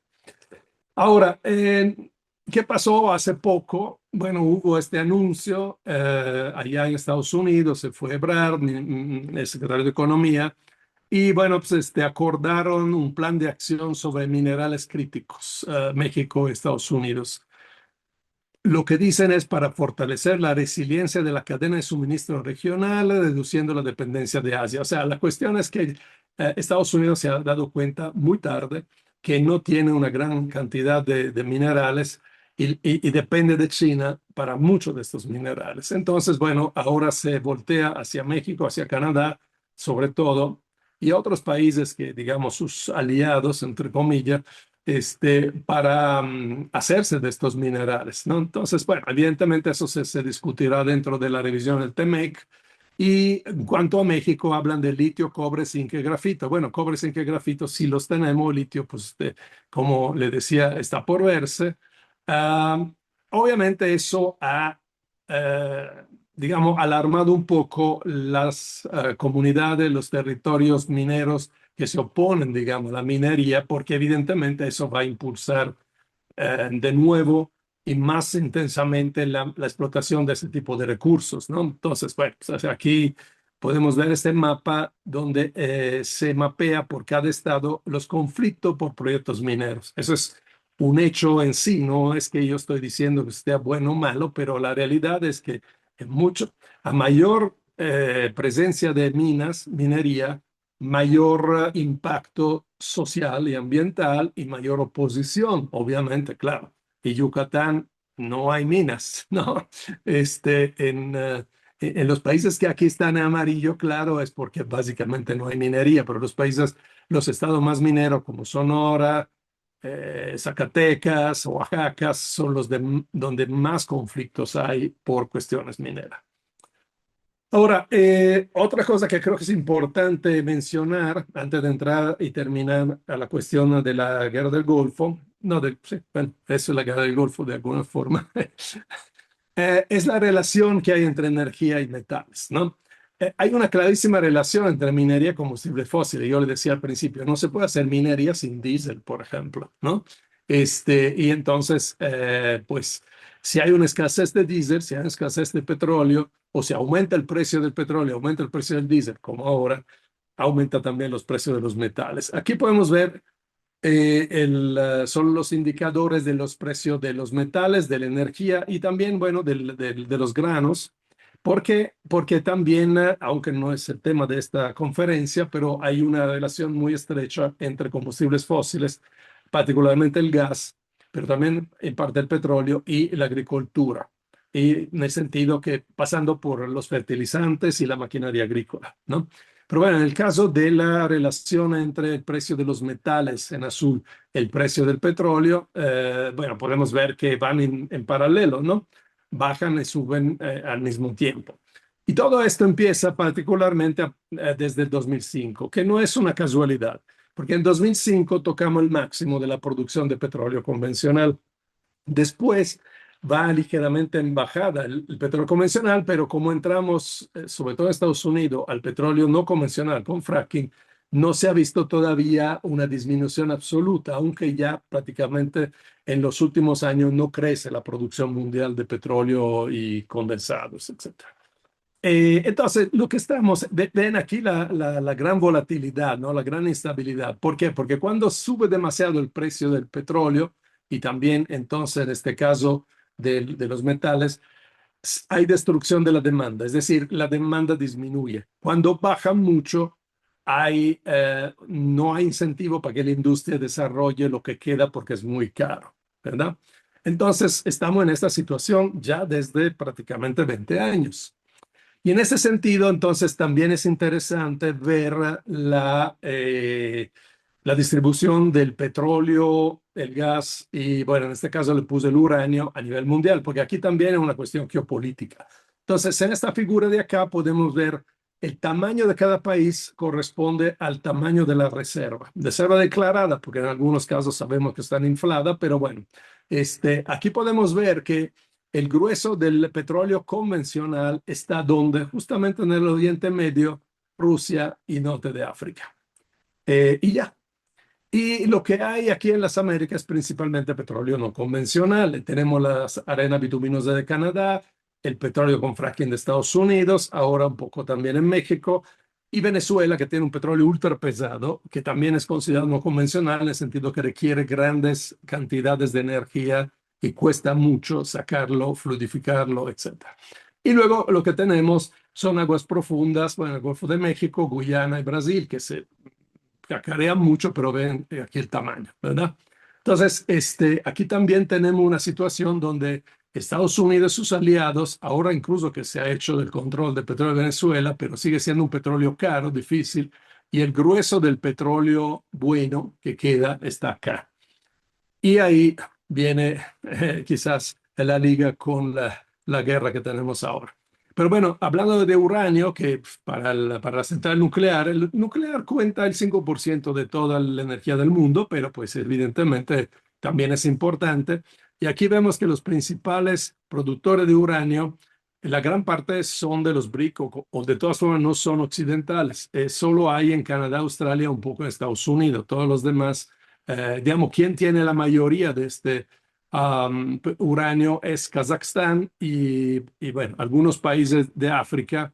Ahora, ¿qué pasó hace poco? Bueno, hubo este anuncio allá en Estados Unidos, se fue Ebrard, el secretario de Economía, y bueno, pues acordaron un plan de acción sobre minerales críticos, México, Estados Unidos. Lo que dicen es para fortalecer la resiliencia de la cadena de suministro regional, reduciendo la dependencia de Asia. O sea, la cuestión es que Estados Unidos se ha dado cuenta muy tarde que no tiene una gran cantidad de minerales y depende de China para muchos de estos minerales. Entonces, bueno, ahora se voltea hacia México, hacia Canadá, sobre todo, y a otros países que, digamos, sus aliados, entre comillas, para hacerse de estos minerales, ¿no? Entonces, bueno, evidentemente eso se discutirá dentro de la revisión del TEMEC. Y en cuanto a México, hablan de litio, cobre, zinc y grafito. Bueno, cobre, zinc y grafito sí los tenemos, litio, pues, como le decía, está por verse. Ah, obviamente eso ha, eh, digamos, alarmado un poco las comunidades, los territorios mineros que se oponen, digamos, a la minería, porque evidentemente eso va a impulsar de nuevo y más intensamente la explotación de ese tipo de recursos, ¿no? Entonces, bueno, pues, aquí podemos ver este mapa donde se mapea por cada estado los conflictos por proyectos mineros. Eso es un hecho en sí, no es que yo estoy diciendo que sea bueno o malo, pero la realidad es que a mayor presencia de minas, minería, mayor impacto social y ambiental y mayor oposición, obviamente, claro. Y Yucatán no hay minas, ¿no? En los países que aquí están en amarillo, claro, es porque básicamente no hay minería, pero los países, los estados más mineros como Sonora, Zacatecas, Oaxaca, son donde más conflictos hay por cuestiones mineras. Ahora, otra cosa que creo que es importante mencionar antes de entrar y terminar a la cuestión de la guerra del Golfo, no, sí, bueno, eso es la guerra del Golfo de alguna forma, es la relación que hay entre energía y metales, ¿no? Hay una clarísima relación entre minería y combustible fósil. Yo le decía al principio, no se puede hacer minería sin diésel, por ejemplo, ¿no? Y entonces, pues, si hay una escasez de diésel, si hay una escasez de petróleo, o si aumenta el precio del petróleo, aumenta el precio del diésel, como ahora, aumenta también los precios de los metales. Aquí podemos ver son los indicadores de los precios de los metales, de la energía y también, bueno, de los granos. ¿Por qué? Porque también, aunque no es el tema de esta conferencia, pero hay una relación muy estrecha entre combustibles fósiles, particularmente el gas, pero también en parte el petróleo y la agricultura. Y en el sentido que pasando por los fertilizantes y la maquinaria agrícola, ¿no? Pero bueno, en el caso de la relación entre el precio de los metales en azul y el precio del petróleo, bueno, podemos ver que van en paralelo, ¿no? Bajan y suben al mismo tiempo. Y todo esto empieza particularmente desde el 2005, que no es una casualidad, porque en 2005 tocamos el máximo de la producción de petróleo convencional. Después va ligeramente en bajada el petróleo convencional, pero como entramos, sobre todo en Estados Unidos, al petróleo no convencional con fracking, no se ha visto todavía una disminución absoluta, aunque ya prácticamente en los últimos años no crece la producción mundial de petróleo y condensados, etcétera. Entonces, lo que ven aquí la gran volatilidad, ¿no? La gran instabilidad. ¿Por qué? Porque cuando sube demasiado el precio del petróleo y también entonces en este caso de los metales, hay destrucción de la demanda, es decir, la demanda disminuye. Cuando baja mucho, no hay incentivo para que la industria desarrolle lo que queda porque es muy caro, ¿verdad? Entonces, estamos en esta situación ya desde prácticamente 20 años. Y en ese sentido, entonces, también es interesante ver la distribución del petróleo, el gas y, bueno, en este caso le puse el uranio a nivel mundial, porque aquí también es una cuestión geopolítica. Entonces, en esta figura de acá podemos ver el tamaño de cada país corresponde al tamaño de la reserva declarada, porque en algunos casos sabemos que están infladas, pero bueno, aquí podemos ver que el grueso del petróleo convencional está donde, justamente en el Oriente Medio, Rusia y norte de África. Y ya. Y lo que hay aquí en las Américas es principalmente petróleo no convencional. Tenemos las arenas bituminosas de Canadá, el petróleo con fracking de Estados Unidos, ahora un poco también en México, y Venezuela, que tiene un petróleo ultra pesado, que también es considerado no convencional en el sentido que requiere grandes cantidades de energía y cuesta mucho sacarlo, fluidificarlo, etcétera. Y luego lo que tenemos son aguas profundas, bueno, el Golfo de México, Guyana y Brasil, que se cacarean mucho, pero ven aquí el tamaño, ¿verdad? Entonces, aquí también tenemos una situación donde Estados Unidos y sus aliados, ahora incluso que se ha hecho del control del petróleo de Venezuela, pero sigue siendo un petróleo caro, difícil, y el grueso del petróleo bueno que queda está acá. Y ahí viene quizás la liga con la guerra que tenemos ahora. Pero bueno, hablando de uranio, que para la central nuclear, el nuclear cuenta el 5% de toda la energía del mundo, pero pues evidentemente también es importante. Y aquí vemos que los principales productores de uranio, la gran parte son de los BRIC o de todas formas no son occidentales. Solo hay en Canadá, Australia, un poco en Estados Unidos. Todos los demás digamos, ¿quién tiene la mayoría de este uranio? Es Kazajstán y, bueno, algunos países de África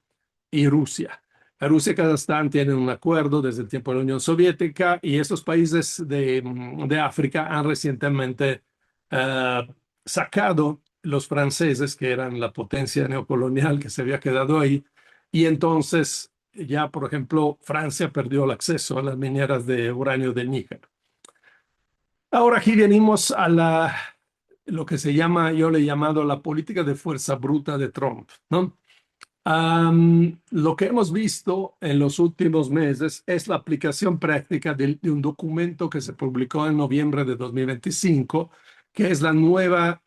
y Rusia. Rusia y Kazajstán tienen un acuerdo desde el tiempo de la Unión Soviética y estos países de África han recientemente eh, sacado los franceses, que eran la potencia neocolonial que se había quedado ahí, y entonces ya, por ejemplo, Francia perdió el acceso a las mineras de uranio de Níger. Ahora aquí venimos lo que se llama, yo le he llamado la política de fuerza bruta de Trump, ¿no? Lo que hemos visto en los últimos meses es la aplicación práctica de un documento que se publicó en noviembre de 2025, que es la nueva,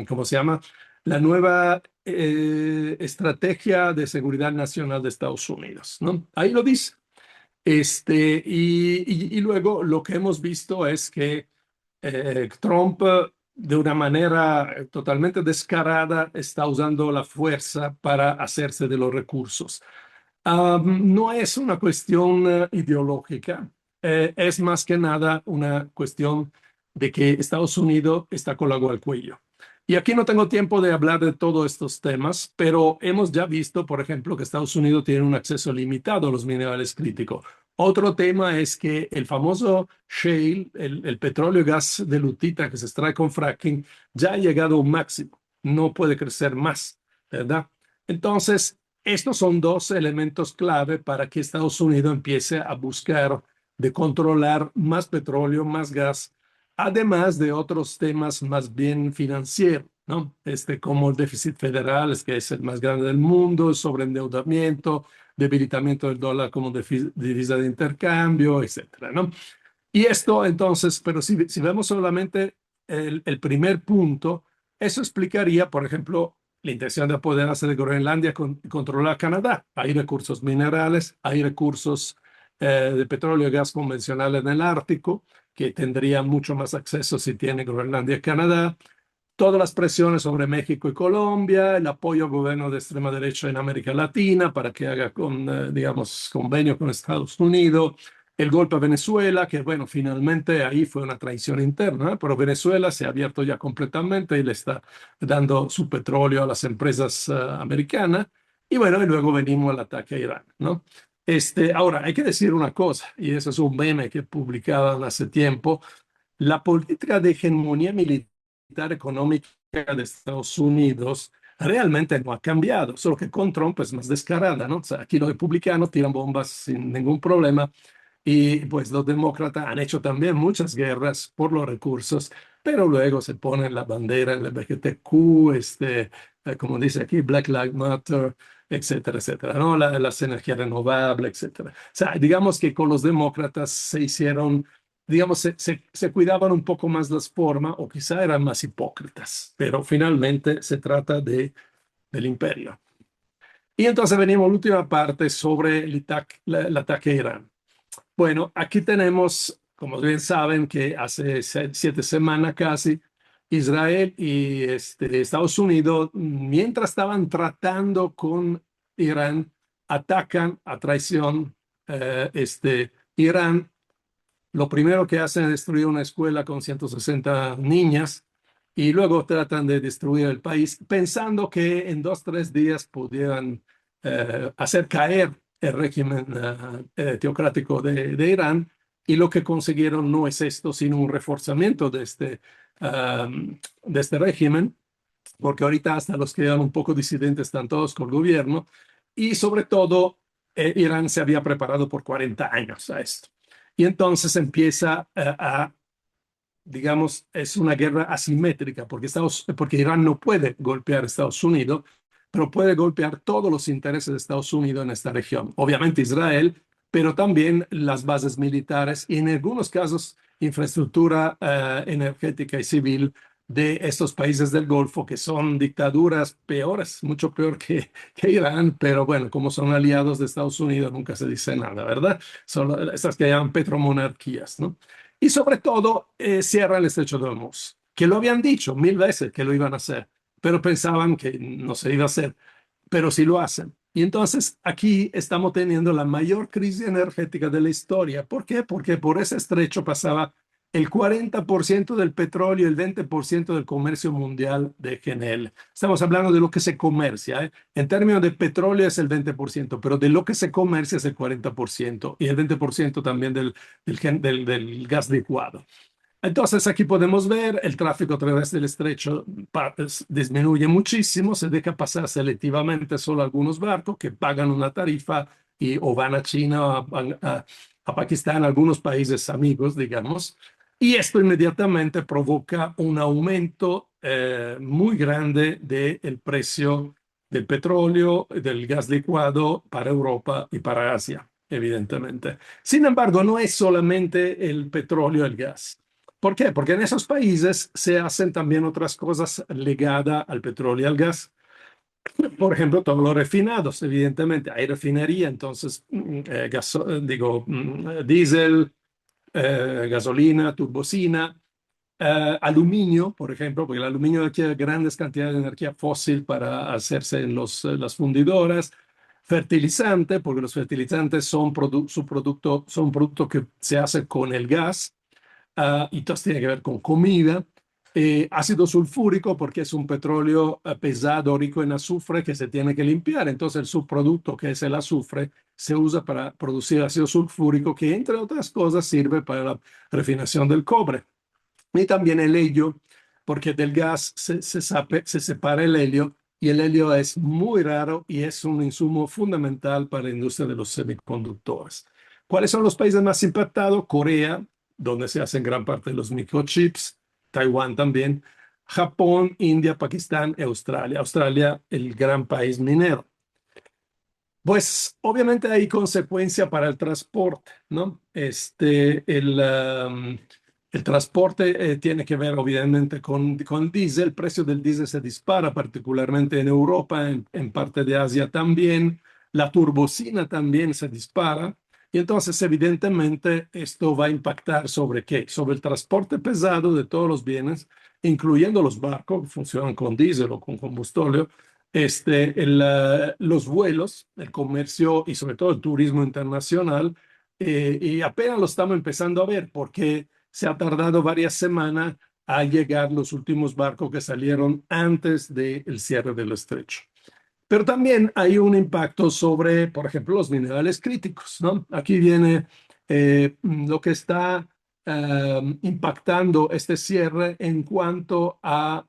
¿cómo se llama? La nueva estrategia de seguridad nacional de Estados Unidos, ¿no? Ahí lo dice. Y luego lo que hemos visto es que Trump, de una manera totalmente descarada, está usando la fuerza para hacerse de los recursos. No es una cuestión ideológica, es más que nada una cuestión de que Estados Unidos está con la agua al cuello. Y aquí no tengo tiempo de hablar de todos estos temas, pero hemos ya visto, por ejemplo, que Estados Unidos tiene un acceso limitado a los minerales críticos. Otro tema es que el famoso shale, el petróleo y gas de lutita que se extrae con fracking, ya ha llegado a un máximo, no puede crecer más, ¿verdad? Entonces, estos son dos elementos clave para que Estados Unidos empiece a buscar de controlar más petróleo, más gas, además de otros temas más bien financieros, ¿no? Como el déficit federal, es que es el más grande del mundo, el sobreendeudamiento, debilitamiento del dólar como divisa de intercambio, etcétera, ¿no? Y esto entonces, pero si vemos solamente el primer punto, eso explicaría, por ejemplo, la intención de apoderarse de Groenlandia y controlar Canadá. Hay recursos minerales, hay recursos de petróleo y gas convencional en el Ártico, que tendría mucho más acceso si tiene Groenlandia y Canadá. Todas las presiones sobre México y Colombia, el apoyo al gobierno de extrema derecha en América Latina para que haga digamos, convenio con Estados Unidos, el golpe a Venezuela, que bueno, finalmente ahí fue una traición interna, pero Venezuela se ha abierto ya completamente y le está dando su petróleo a las empresas americanas. Y bueno, y luego venimos al ataque a Irán, ¿no? Ahora, hay que decir una cosa, y eso es un meme que publicaban hace tiempo, la política de hegemonía militar económica de Estados Unidos realmente no ha cambiado, solo que con Trump es más descarada, ¿no? O sea, aquí los republicanos tiran bombas sin ningún problema y pues los demócratas han hecho también muchas guerras por los recursos, pero luego se ponen la bandera LGBTQ, como dice aquí, Black Lives Matter, etcétera, etcétera, ¿no? Las energías renovables, etcétera. O sea, digamos que con los demócratas se hicieron, digamos, se cuidaban un poco más las formas o quizá eran más hipócritas, pero finalmente se trata del imperio. Y entonces venimos a la última parte sobre el ataque a Irán. Bueno, aquí tenemos, como bien saben, que hace 7 semanas casi, Israel y Estados Unidos, mientras estaban tratando con Irán, atacan a traición Irán. Lo primero que hacen es destruir una escuela con 160 niñas y luego tratan de destruir el país pensando que en 2, 3 días pudieran hacer caer el régimen teocrático de Irán, y lo que consiguieron no es esto, sino un reforzamiento de este régimen, porque ahorita hasta los que eran un poco disidentes están todos con el gobierno, y sobre todo Irán se había preparado por 40 años a esto. Y entonces empieza digamos, es una guerra asimétrica, porque Irán no puede golpear a Estados Unidos, pero puede golpear todos los intereses de Estados Unidos en esta región. Obviamente Israel, pero también las bases militares y en algunos casos infraestructura energética y civil de estos países del Golfo, que son dictaduras peores, mucho peor que Irán, pero bueno, como son aliados de Estados Unidos, nunca se dice nada, ¿verdad? Son estas que llaman petromonarquías, ¿no? Y sobre todo, cierra el estrecho de Hormuz, que lo habían dicho 1000 veces que lo iban a hacer, pero pensaban que no se iba a hacer, pero sí lo hacen. Y entonces aquí estamos teniendo la mayor crisis energética de la historia. ¿Por qué? Porque por ese estrecho pasaba el 40% del petróleo y el 20% del comercio mundial de GNL. Estamos hablando de lo que se comercia, ¿eh? En términos de petróleo es el 20%, pero de lo que se comercia es el 40% y el 20% también del gas licuado. Entonces aquí podemos ver el tráfico a través del estrecho disminuye muchísimo, se deja pasar selectivamente solo algunos barcos que pagan una tarifa o van a China, a Pakistán, algunos países amigos, digamos. Y esto inmediatamente provoca un aumento muy grande del precio del petróleo, del gas licuado para Europa y para Asia, evidentemente. Sin embargo, no es solamente el petróleo y el gas. ¿Por qué? Porque en esos países se hacen también otras cosas ligadas al petróleo y al gas. Por ejemplo, todos los refinados, evidentemente, hay refinería, entonces, diésel, gasolina, turbocina, aluminio, por ejemplo, porque el aluminio requiere grandes cantidades de energía fósil para hacerse en las fundidoras, fertilizante, porque los fertilizantes son subproducto, son producto que se hace con el gas, y todo tiene que ver con comida. Ácido sulfúrico, porque es un petróleo pesado, rico en azufre, que se tiene que limpiar. Entonces, el subproducto, que es el azufre, se usa para producir ácido sulfúrico, que entre otras cosas sirve para la refinación del cobre. Y también el helio, porque del gas se separa el helio, y el helio es muy raro y es un insumo fundamental para la industria de los semiconductores. ¿Cuáles son los países más impactados? Corea, donde se hacen gran parte de los microchips, Taiwán también, Japón, India, Pakistán y Australia. Australia, el gran país minero. Pues obviamente hay consecuencia para el transporte, ¿no? El transporte tiene que ver obviamente con diésel. El precio del diésel se dispara, particularmente en Europa, en parte de Asia también. La turbocina también se dispara. Y entonces, evidentemente, esto va a impactar sobre qué? Sobre el transporte pesado de todos los bienes, incluyendo los barcos que funcionan con diésel o con combustible, los vuelos, el comercio y sobre todo el turismo internacional. Y apenas lo estamos empezando a ver porque se ha tardado varias semanas a llegar los últimos barcos que salieron antes del cierre del estrecho. Pero también hay un impacto sobre, por ejemplo, los minerales críticos, ¿no? Aquí viene lo que está impactando este cierre en cuanto a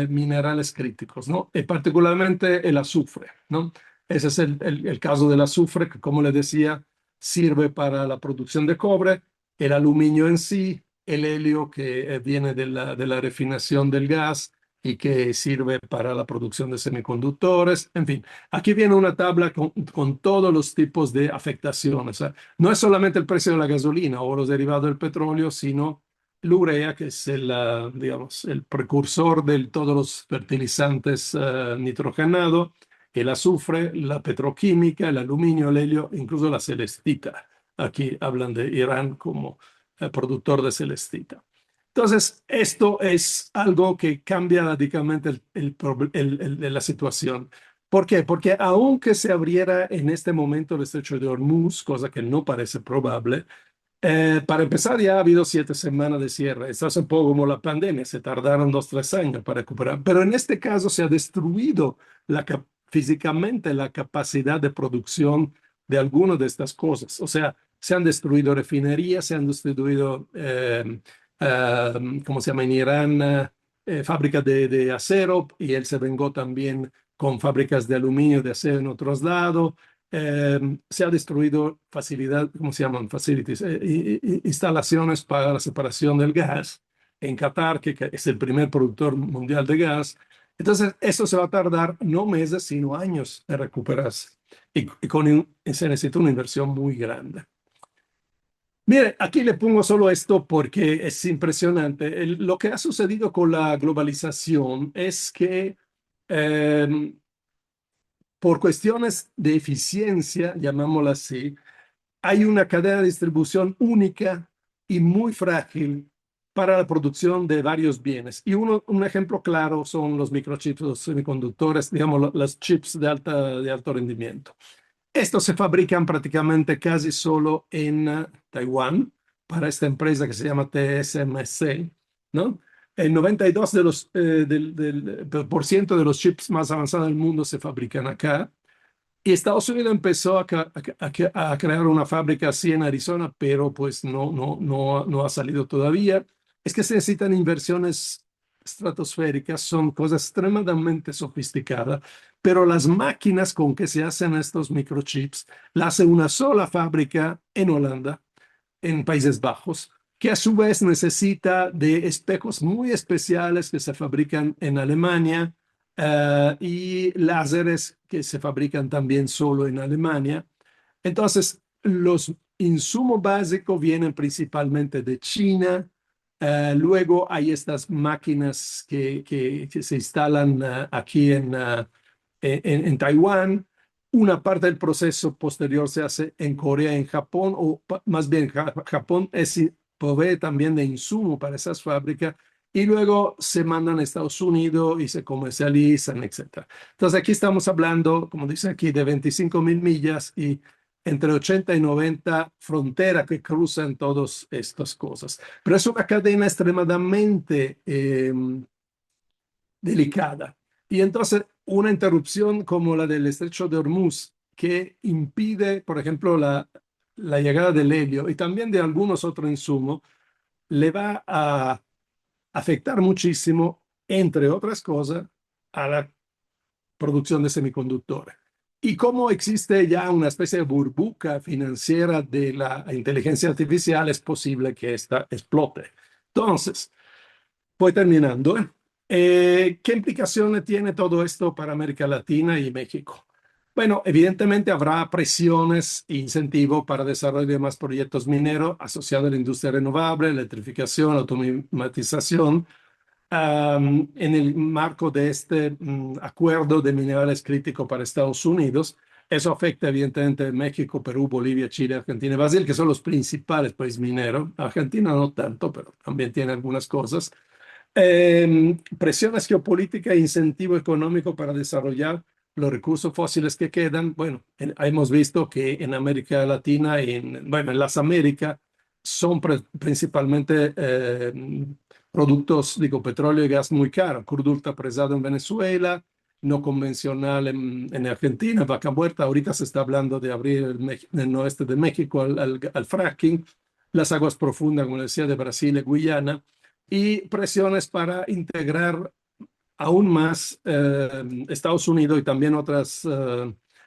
minerales críticos, ¿no? Y particularmente el azufre, ¿no? Ese es el caso del azufre, que como le decía, sirve para la producción de cobre, el aluminio en sí, el helio que viene de la refinación del gas y que sirve para la producción de semiconductores. En fin, aquí viene una tabla con todos los tipos de afectaciones. No es solamente el precio de la gasolina o los derivados del petróleo, sino la urea, que es digamos, el precursor de todos los fertilizantes nitrogenados, el azufre, la petroquímica, el aluminio, el helio, incluso la celestita. Aquí hablan de Irán como productor de celestita. Entonces, esto es algo que cambia radicalmente la situación. ¿Por qué? Porque aunque se abriera en este momento el estrecho de Hormuz, cosa que no parece probable, para empezar ya ha habido 7 semanas de cierre. Esto es un poco como la pandemia, se tardaron 2, 3 años para recuperar. Pero en este caso se ha destruido físicamente la capacidad de producción de algunas de estas cosas. O sea, se han destruido refinerías, se han destruido ¿cómo se llama? En Irán, fábricas de acero, y él se vengó también con fábricas de aluminio, de acero en otros lados. Se ha destruido facilidad, ¿cómo se llaman? Facilities, instalaciones para la separación del gas en Qatar, que es el primer productor mundial de gas. Entonces, eso se va a tardar no meses, sino años en recuperarse. Se necesita una inversión muy grande. Mire, aquí le pongo solo esto porque es impresionante. Lo que ha sucedido con la globalización es que eh, por cuestiones de eficiencia, llamámosla así, hay una cadena de distribución única y muy frágil para la producción de varios bienes. Y un ejemplo claro son los microchips, los semiconductores, digamos, los chips de alto rendimiento. Estos se fabrican prácticamente casi solo en Taiwán para esta empresa que se llama TSMC, ¿no? El 92 por ciento de los chips más avanzados del mundo se fabrican acá. Y Estados Unidos empezó a crear una fábrica así en Arizona, pero pues no ha salido todavía. Es que se necesitan inversiones estratosféricas, son cosas extremadamente sofisticadas, pero las máquinas con que se hacen estos microchips las hace una sola fábrica en Holanda, en Países Bajos. que a su vez necesita de espejos muy especiales que se fabrican en Alemania y láseres que se fabrican también solo en Alemania. Entonces, los insumos básicos vienen principalmente de China. Luego hay estas máquinas que se instalan aquí en Taiwán. Una parte del proceso posterior se hace en Corea, en Japón, o más bien Japón provee también de insumo para esas fábricas y luego se mandan a Estados Unidos y se comercializan, etcétera. Entonces aquí estamos hablando, como dice aquí, de 25.000 millas y entre 80 y 90 fronteras que cruzan todas estas cosas. Pero es una cadena extremadamente delicada. Y entonces una interrupción como la del estrecho de Hormuz, que impide, por ejemplo, la llegada del helio y también de algunos otros insumos, le va a afectar muchísimo, entre otras cosas, a la producción de semiconductores. Y como existe ya una especie de burbuja financiera de la inteligencia artificial, es posible que esta explote. Entonces, voy terminando. ¿Qué implicaciones tiene todo esto para América Latina y México? Bueno, evidentemente habrá presiones e incentivos para desarrollo de más proyectos mineros asociados a la industria renovable, electrificación, automatización, en el marco de este acuerdo de minerales críticos para Estados Unidos. Eso afecta evidentemente a México, Perú, Bolivia, Chile, Argentina y Brasil, que son los principales países mineros. Argentina no tanto, pero también tiene algunas cosas. Presiones geopolíticas e incentivo económico para desarrollar los recursos fósiles que quedan. Bueno, hemos visto que en América Latina, bueno, en las Américas, son principalmente productos, digo, petróleo y gas muy caros. Crudo ultra pesado en Venezuela, no convencional en Argentina, Vaca Muerta. Ahorita se está hablando de abrir el noroeste de México al fracking. Las aguas profundas, como decía, de Brasil y Guyana y presiones para integrar aún más Estados Unidos y también otras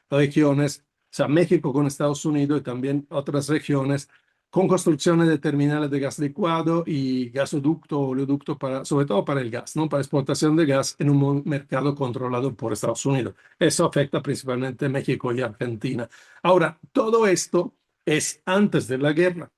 regiones, o sea, México con Estados Unidos y también otras regiones, con construcciones de terminales de gas licuado y gasoducto, oleoducto, para, sobre todo para el gas, ¿no? Para exportación de gas en un mercado controlado por Estados Unidos. Eso afecta principalmente a México y Argentina. Ahora, todo esto es antes de la guerra.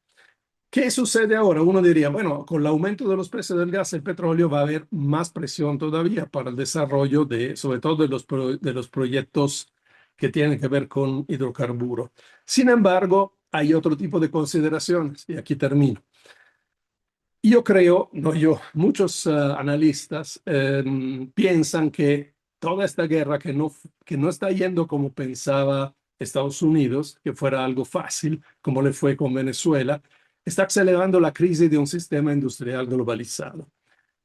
¿Qué sucede ahora? Uno diría, bueno, con el aumento de los precios del gas, el petróleo va a haber más presión todavía para el desarrollo de, sobre todo de los proyectos que tienen que ver con hidrocarburos. Sin embargo, hay otro tipo de consideraciones y aquí termino. Yo creo, no yo, muchos analistas piensan que toda esta guerra que no está yendo como pensaba Estados Unidos, que fuera algo fácil, como le fue con Venezuela, está acelerando la crisis de un sistema industrial globalizado.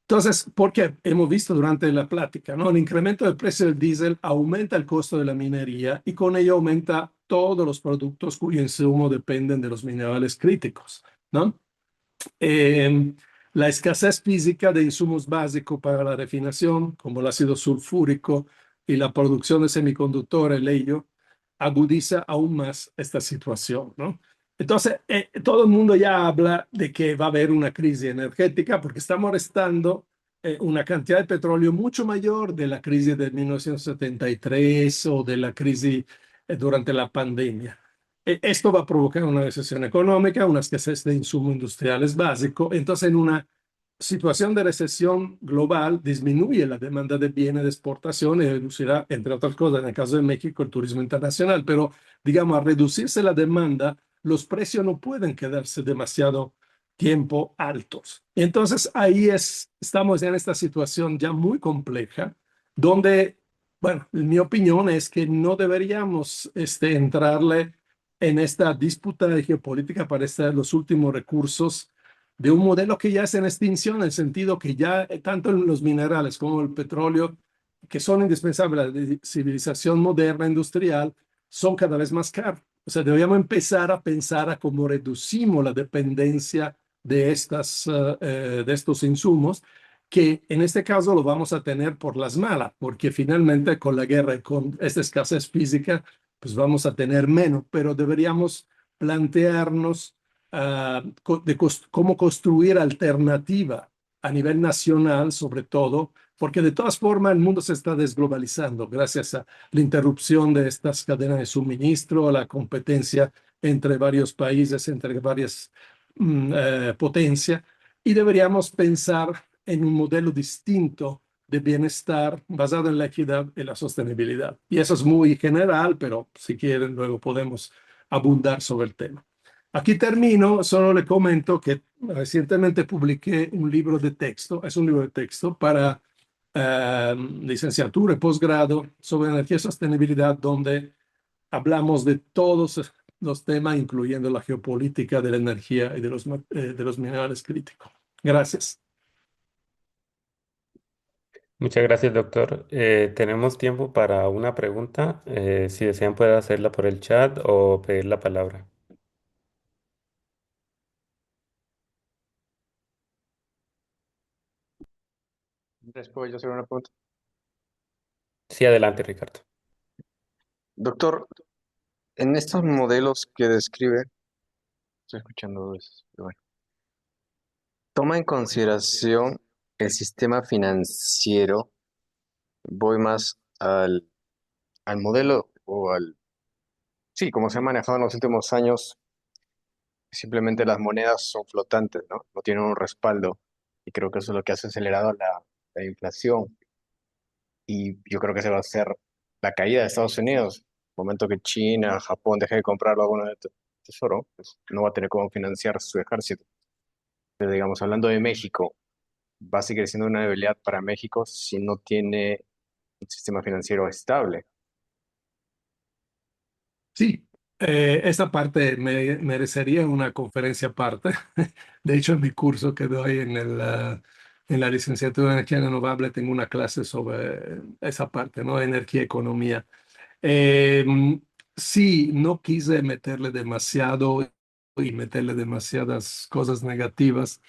Entonces, porque hemos visto durante la plática, ¿no? El incremento del precio del diésel aumenta el costo de la minería y con ello aumenta todos los productos cuyo insumo dependen de los minerales críticos, ¿no? Eh, la escasez física de insumos básicos para la refinación, como el ácido sulfúrico y la producción de semiconductores, el helio, agudiza aún más esta situación, ¿no? Entonces, todo el mundo ya habla de que va a haber una crisis energética porque estamos restando una cantidad de petróleo mucho mayor de la crisis de 1973 o de la crisis durante la pandemia. Esto va a provocar una recesión económica, una escasez de insumos industriales básicos. Entonces, en una situación de recesión global, disminuye la demanda de bienes de exportación y reducirá, entre otras cosas, en el caso de México, el turismo internacional. Pero, digamos, al reducirse la demanda, los precios no pueden quedarse demasiado tiempo altos. Entonces, estamos en esta situación ya muy compleja, donde, bueno, mi opinión es que no deberíamos entrarle en esta disputa de geopolítica para estar los últimos recursos de un modelo que ya es en extinción, en el sentido que ya tanto los minerales como el petróleo, que son indispensables a la civilización moderna industrial, son cada vez más caros. O sea, deberíamos empezar a pensar a cómo reducimos la dependencia de estos insumos, que en este caso lo vamos a tener por las malas, porque finalmente con la guerra y con esta escasez física, pues vamos a tener menos, pero deberíamos plantearnos cómo construir alternativa a nivel nacional, sobre todo, porque de todas formas el mundo se está desglobalizando gracias a la interrupción de estas cadenas de suministro, a la competencia entre varios países, entre varias potencias, y deberíamos pensar en un modelo distinto de bienestar basado en la equidad y la sostenibilidad. Y eso es muy general, pero si quieren, luego podemos abundar sobre el tema. Aquí termino, solo le comento que recientemente publiqué un libro de texto, es un libro de texto para licenciatura y posgrado sobre energía y sostenibilidad, donde hablamos de todos los temas, incluyendo la geopolítica de la energía y de los minerales críticos. Gracias. Muchas gracias, doctor. Tenemos tiempo para una pregunta. Si desean, pueden hacerla por el chat o pedir la palabra. Después yo hacer una pregunta. Sí, adelante, Ricardo. Doctor, en estos modelos que describe, estoy escuchando dos veces, pero bueno, toma en consideración el sistema financiero, voy más al modelo o al, sí, como se ha manejado en los últimos años, simplemente las monedas son flotantes, ¿no? No tienen un respaldo y creo que eso es lo que ha acelerado la inflación y yo creo que se va a hacer la caída de Estados Unidos. Momento que China, Japón deje de comprar alguno de estos tesoro, pues no va a tener cómo financiar su ejército. Pero digamos, hablando de México, va a seguir siendo una debilidad para México si no tiene un sistema financiero estable. Sí, esa parte merecería una conferencia aparte. De hecho, en mi curso que doy en la licenciatura en energía renovable tengo una clase sobre esa parte, ¿no? Energía, economía. Eh, sí, no quise meterle demasiado y meterle demasiadas cosas negativas,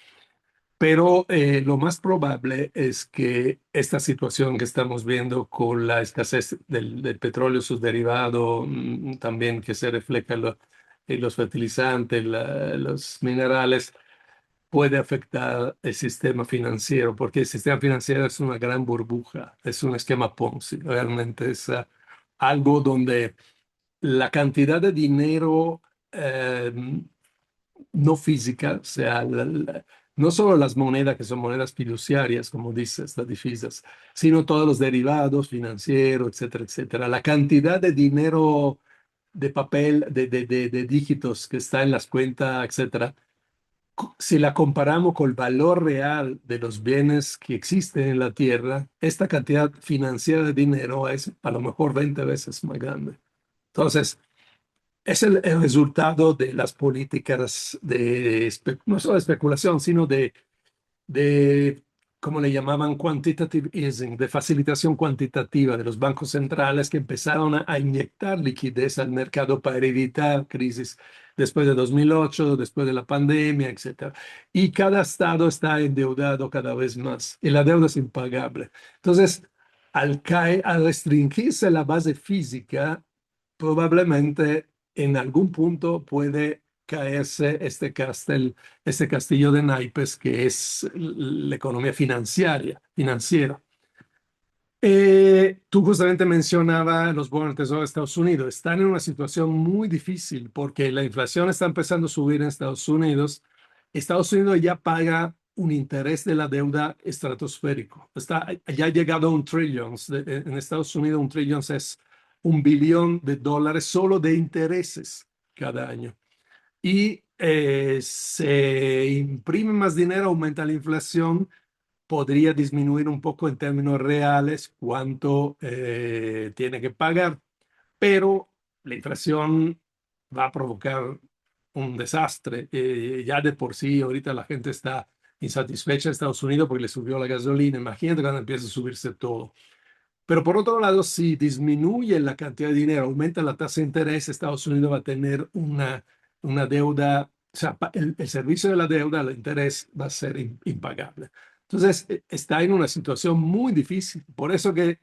pero lo más probable es que esta situación que estamos viendo con la escasez del petróleo, sus derivados, también que se refleja en los fertilizantes, los minerales, puede afectar el sistema financiero, porque el sistema financiero es una gran burbuja, es un esquema Ponzi, realmente es algo donde la cantidad de dinero eh, no física, o sea, no solo las monedas que son monedas fiduciarias, como dice estas divisas, sino todos los derivados financieros, etcétera, etcétera. La cantidad de dinero de papel, de dígitos que está en las cuentas, etcétera, si la comparamos con el valor real de los bienes que existen en la Tierra, esta cantidad financiera de dinero es a lo mejor 20 veces más grande. Entonces, es el resultado de las políticas no solo de especulación, sino de, como le llamaban, quantitative easing, de facilitación cuantitativa de los bancos centrales que empezaron a inyectar liquidez al mercado para evitar crisis después de 2008, después de la pandemia, etcétera. Y cada estado está endeudado cada vez más y la deuda es impagable. Entonces, al restringirse la base física, probablemente en algún punto puede caerse este castillo de naipes que es la economía financiera. Tú justamente mencionabas los bonos del Tesoro de Estados Unidos. Están en una situación muy difícil porque la inflación está empezando a subir en Estados Unidos. Estados Unidos ya paga un interés de la deuda estratosférico. Ya ha llegado a un trillón. En Estados Unidos un trillón es $1 billón solo de intereses cada año. Y se imprime más dinero, aumenta la inflación, podría disminuir un poco en términos reales cuánto tiene que pagar, pero la inflación va a provocar un desastre. Ya de por sí, ahorita la gente está insatisfecha en Estados Unidos porque le subió la gasolina. Imagínate cuando empieza a subirse todo. Pero por otro lado, si disminuye la cantidad de dinero, aumenta la tasa de interés, Estados Unidos va a tener una deuda, o sea, el servicio de la deuda, el interés va a ser impagable. Entonces, está en una situación muy difícil. Por eso que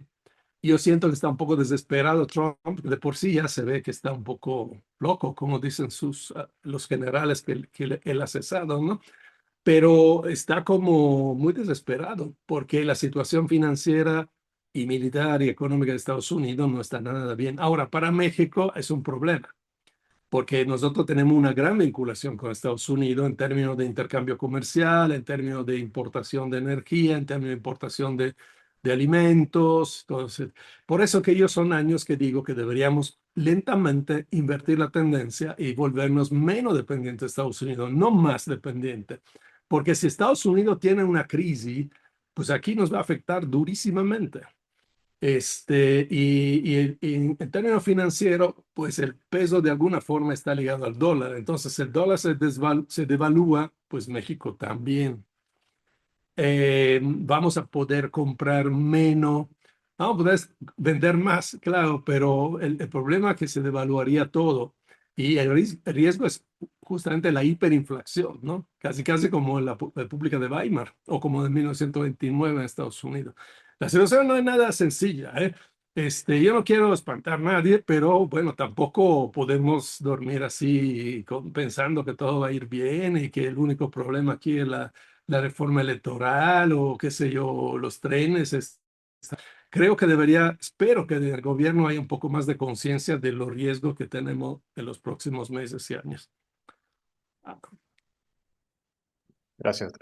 Yo siento que está un poco desesperado Trump, de por sí ya se ve que está un poco loco, como dicen los generales que él ha cesado, ¿no? Pero está como muy desesperado porque la situación financiera y militar y económica de Estados Unidos no está nada bien. Ahora, para México es un problema porque nosotros tenemos una gran vinculación con Estados Unidos en términos de intercambio comercial, en términos de importación de energía, en términos de importación de alimentos. Entonces, por eso que ellos son años que digo que deberíamos lentamente invertir la tendencia y volvernos menos dependientes de Estados Unidos, no más dependientes. Porque si Estados Unidos tiene una crisis, pues aquí nos va a afectar durísimamente. Y en términos financieros, pues el peso de alguna forma está ligado al dólar. Entonces, el dólar se devalúa, pues México también. Vamos a poder comprar menos, vamos a poder vender más, claro, pero el problema es que se devaluaría todo. Y el riesgo es justamente la hiperinflación, ¿no? Casi, casi como en la República de Weimar o como en 1929 en Estados Unidos. La situación no es nada sencilla, ¿eh? Yo no quiero espantar a nadie, pero bueno, tampoco podemos dormir así pensando que todo va a ir bien y que el único problema aquí es la reforma electoral o qué sé yo, los trenes. Creo que espero que en el gobierno haya un poco más de conciencia de los riesgos que tenemos en los próximos meses y años. Gracias.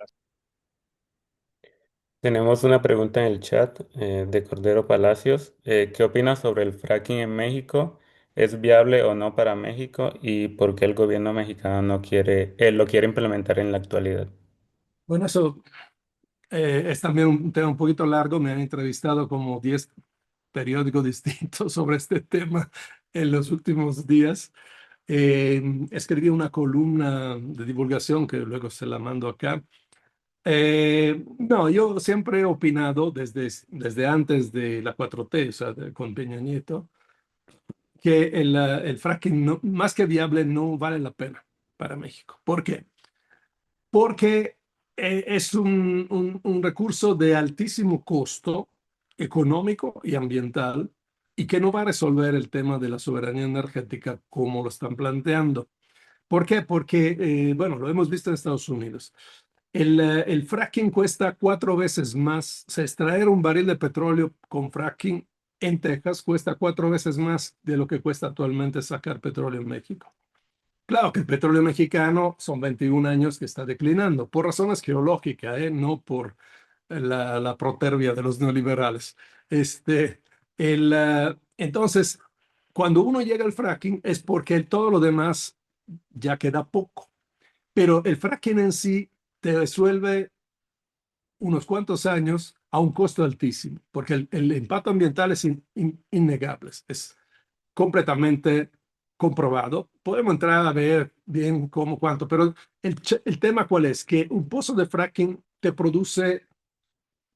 Tenemos una pregunta en el chat de Cordero Palacios. ¿Qué opinas sobre el fracking en México? ¿Es viable o no para México? ¿Y por qué el gobierno mexicano no quiere, lo quiere implementar en la actualidad? Bueno, eso es también un tema un poquito largo. Me han entrevistado como 10 periódicos distintos sobre este tema en los últimos días. Escribí una columna de divulgación que luego se la mando acá. No, yo siempre he opinado desde antes de la 4T, o sea, con Peña Nieto, que el fracking más que viable no vale la pena para México. ¿Por qué? Porque es un recurso de altísimo costo económico y ambiental y que no va a resolver el tema de la soberanía energética como lo están planteando. ¿Por qué? Porque, bueno, lo hemos visto en Estados Unidos. El fracking cuesta 4 veces más. O sea, extraer un barril de petróleo con fracking en Texas cuesta 4 veces más de lo que cuesta actualmente sacar petróleo en México. Claro que el petróleo mexicano son 21 años que está declinando, por razones geológicas, no por la protervia de los neoliberales. Este, entonces, cuando uno llega al fracking es porque todo lo demás ya queda poco. Pero el fracking en sí te resuelve unos cuantos años a un costo altísimo, porque el impacto ambiental es innegable, es completamente comprobado. Podemos entrar a ver bien cómo, cuánto, pero el tema cuál es, que un pozo de fracking te produce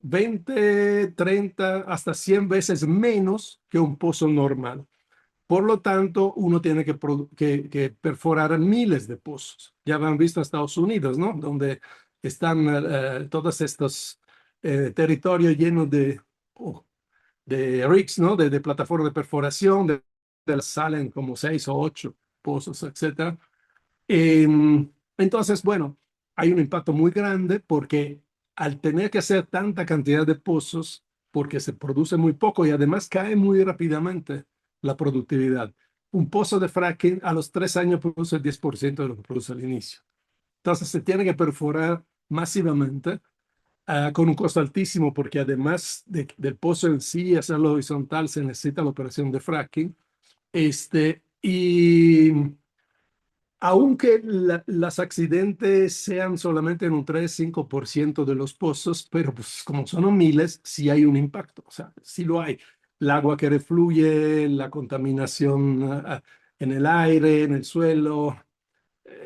20, 30, hasta 100 veces menos que un pozo normal. Por lo tanto, uno tiene que perforar miles de pozos. Ya han visto a Estados Unidos, ¿no? Donde están todos estos territorios llenos oh, de rigs, ¿no? De plataformas de perforación, salen como 6 o 8 pozos, etcétera. Entonces, bueno, hay un impacto muy grande porque al tener que hacer tanta cantidad de pozos, porque se produce muy poco y además cae muy rápidamente la productividad. Un pozo de fracking a los 3 años produce el 10% de lo que produce al inicio. Entonces se tiene que perforar masivamente con un costo altísimo porque además del pozo en sí, hacerlo horizontal, se necesita la operación de fracking. Y aunque los accidentes sean solamente en un 3-5% de los pozos, pero pues como son miles, sí hay un impacto, o sea, sí lo hay. El agua que refluye, la contaminación en el aire, en el suelo, o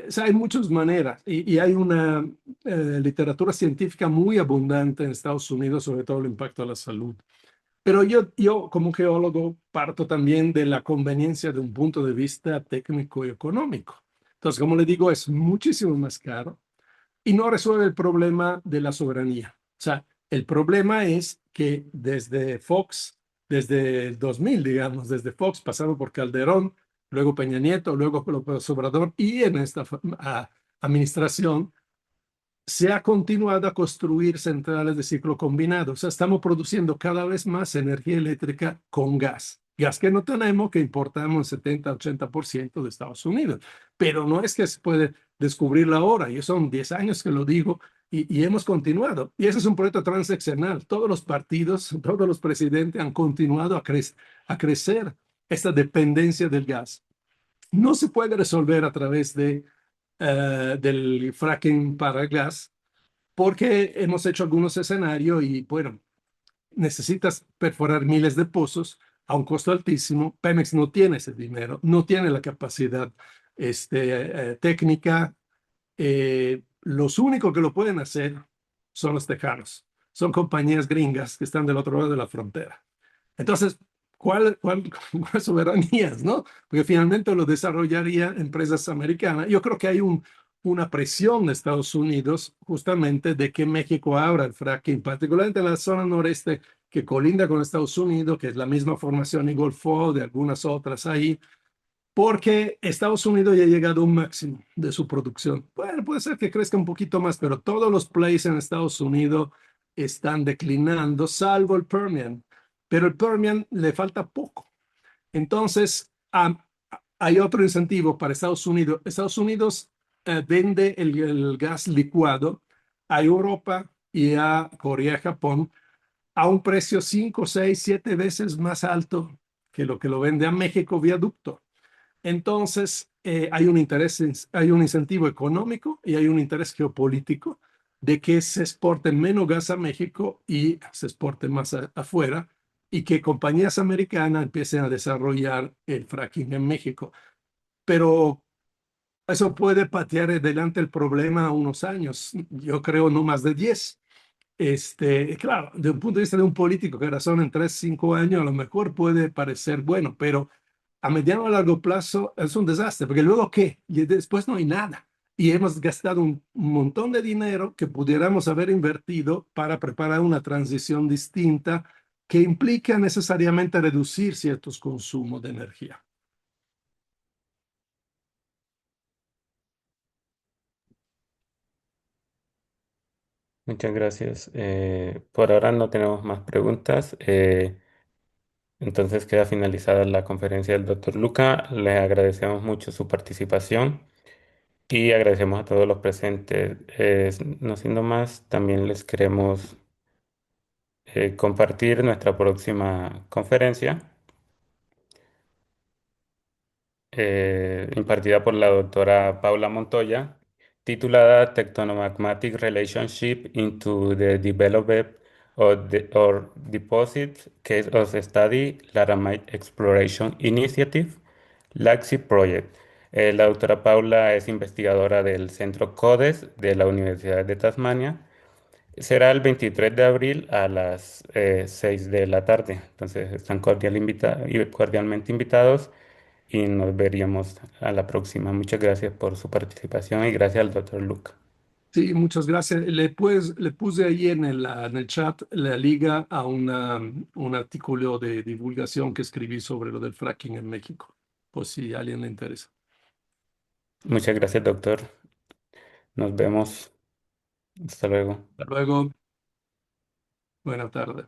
sea, hay muchas maneras y hay una literatura científica muy abundante en Estados Unidos sobre todo el impacto a la salud. Pero yo como geólogo parto también de la conveniencia de un punto de vista técnico y económico. Entonces, como le digo, es muchísimo más caro y no resuelve el problema de la soberanía. O sea, el problema es que desde Fox desde el 2000, digamos, desde Fox, pasando por Calderón, luego Peña Nieto, luego López Obrador, y en esta administración se ha continuado a construir centrales de ciclo combinado. O sea, estamos produciendo cada vez más energía eléctrica con gas. Gas que no tenemos, que importamos 70-80% de Estados Unidos. Pero no es que se puede descubrirlo ahora. Yo son 10 años que lo digo y hemos continuado. Y ese es un proyecto transaccional. Todos los partidos, todos los presidentes han continuado a crecer esta dependencia del gas. No se puede resolver a través del fracking para gas, porque hemos hecho algunos escenarios y, bueno, necesitas perforar miles de pozos a un costo altísimo. Pemex no tiene ese dinero, no tiene la capacidad técnica. Los únicos que lo pueden hacer son los tejanos. Son compañías gringas que están del otro lado de la frontera. Entonces, ¿cuál soberanías, no? Porque finalmente lo desarrollaría empresas americanas. Yo creo que hay una presión de Estados Unidos justamente de que México abra el fracking, particularmente en la zona noreste que colinda con Estados Unidos, que es la misma formación y Golfo, de algunas otras ahí, porque Estados Unidos ya ha llegado a un máximo de su producción. Bueno, puede ser que crezca un poquito más, pero todos los plays en Estados Unidos están declinando, salvo el Permian. Pero el Permian le falta poco. Entonces, hay otro incentivo para Estados Unidos. Estados Unidos vende el gas licuado a Europa y a Corea y Japón a un precio 5, 6, 7 veces más alto que lo vende a México vía ducto. Entonces, hay un interés, hay un incentivo económico y hay un interés geopolítico de que se exporte menos gas a México y se exporte más afuera y que compañías americanas empiecen a desarrollar el fracking en México. Pero eso puede patear adelante el problema unos años, yo creo no más de 10. Claro, de un punto de vista de un político que razona en 3, 5 años, a lo mejor puede parecer bueno, pero a mediano o largo plazo es un desastre, porque luego ¿qué? Y después no hay nada. Y hemos gastado un montón de dinero que pudiéramos haber invertido para preparar una transición distinta que implica necesariamente reducir ciertos consumos de energía. Muchas gracias. Por ahora no tenemos más preguntas. Entonces queda finalizada la conferencia del doctor Luca. Le agradecemos mucho su participación y agradecemos a todos los presentes. No siendo más, también les queremos compartir nuestra próxima conferencia, impartida por la doctora Paula Montoya, titulada Tectonomagmatic Relationship into the Development or Deposit Case of Study Laramide Exploration Initiative, LAXI Project. La doctora Paula es investigadora del Centro CODES de la Universidad de Tasmania. Será el 23 de abril a las 6 de la tarde. Entonces están cordialmente invitados y nos veríamos a la próxima. Muchas gracias por su participación y gracias al doctor Luca. Sí, muchas gracias. Le puse ahí en el chat la liga a un artículo de divulgación que escribí sobre lo del fracking en México, por si a alguien le interesa. Muchas gracias, doctor. Nos vemos. Hasta luego. Hasta luego. Buena tarde.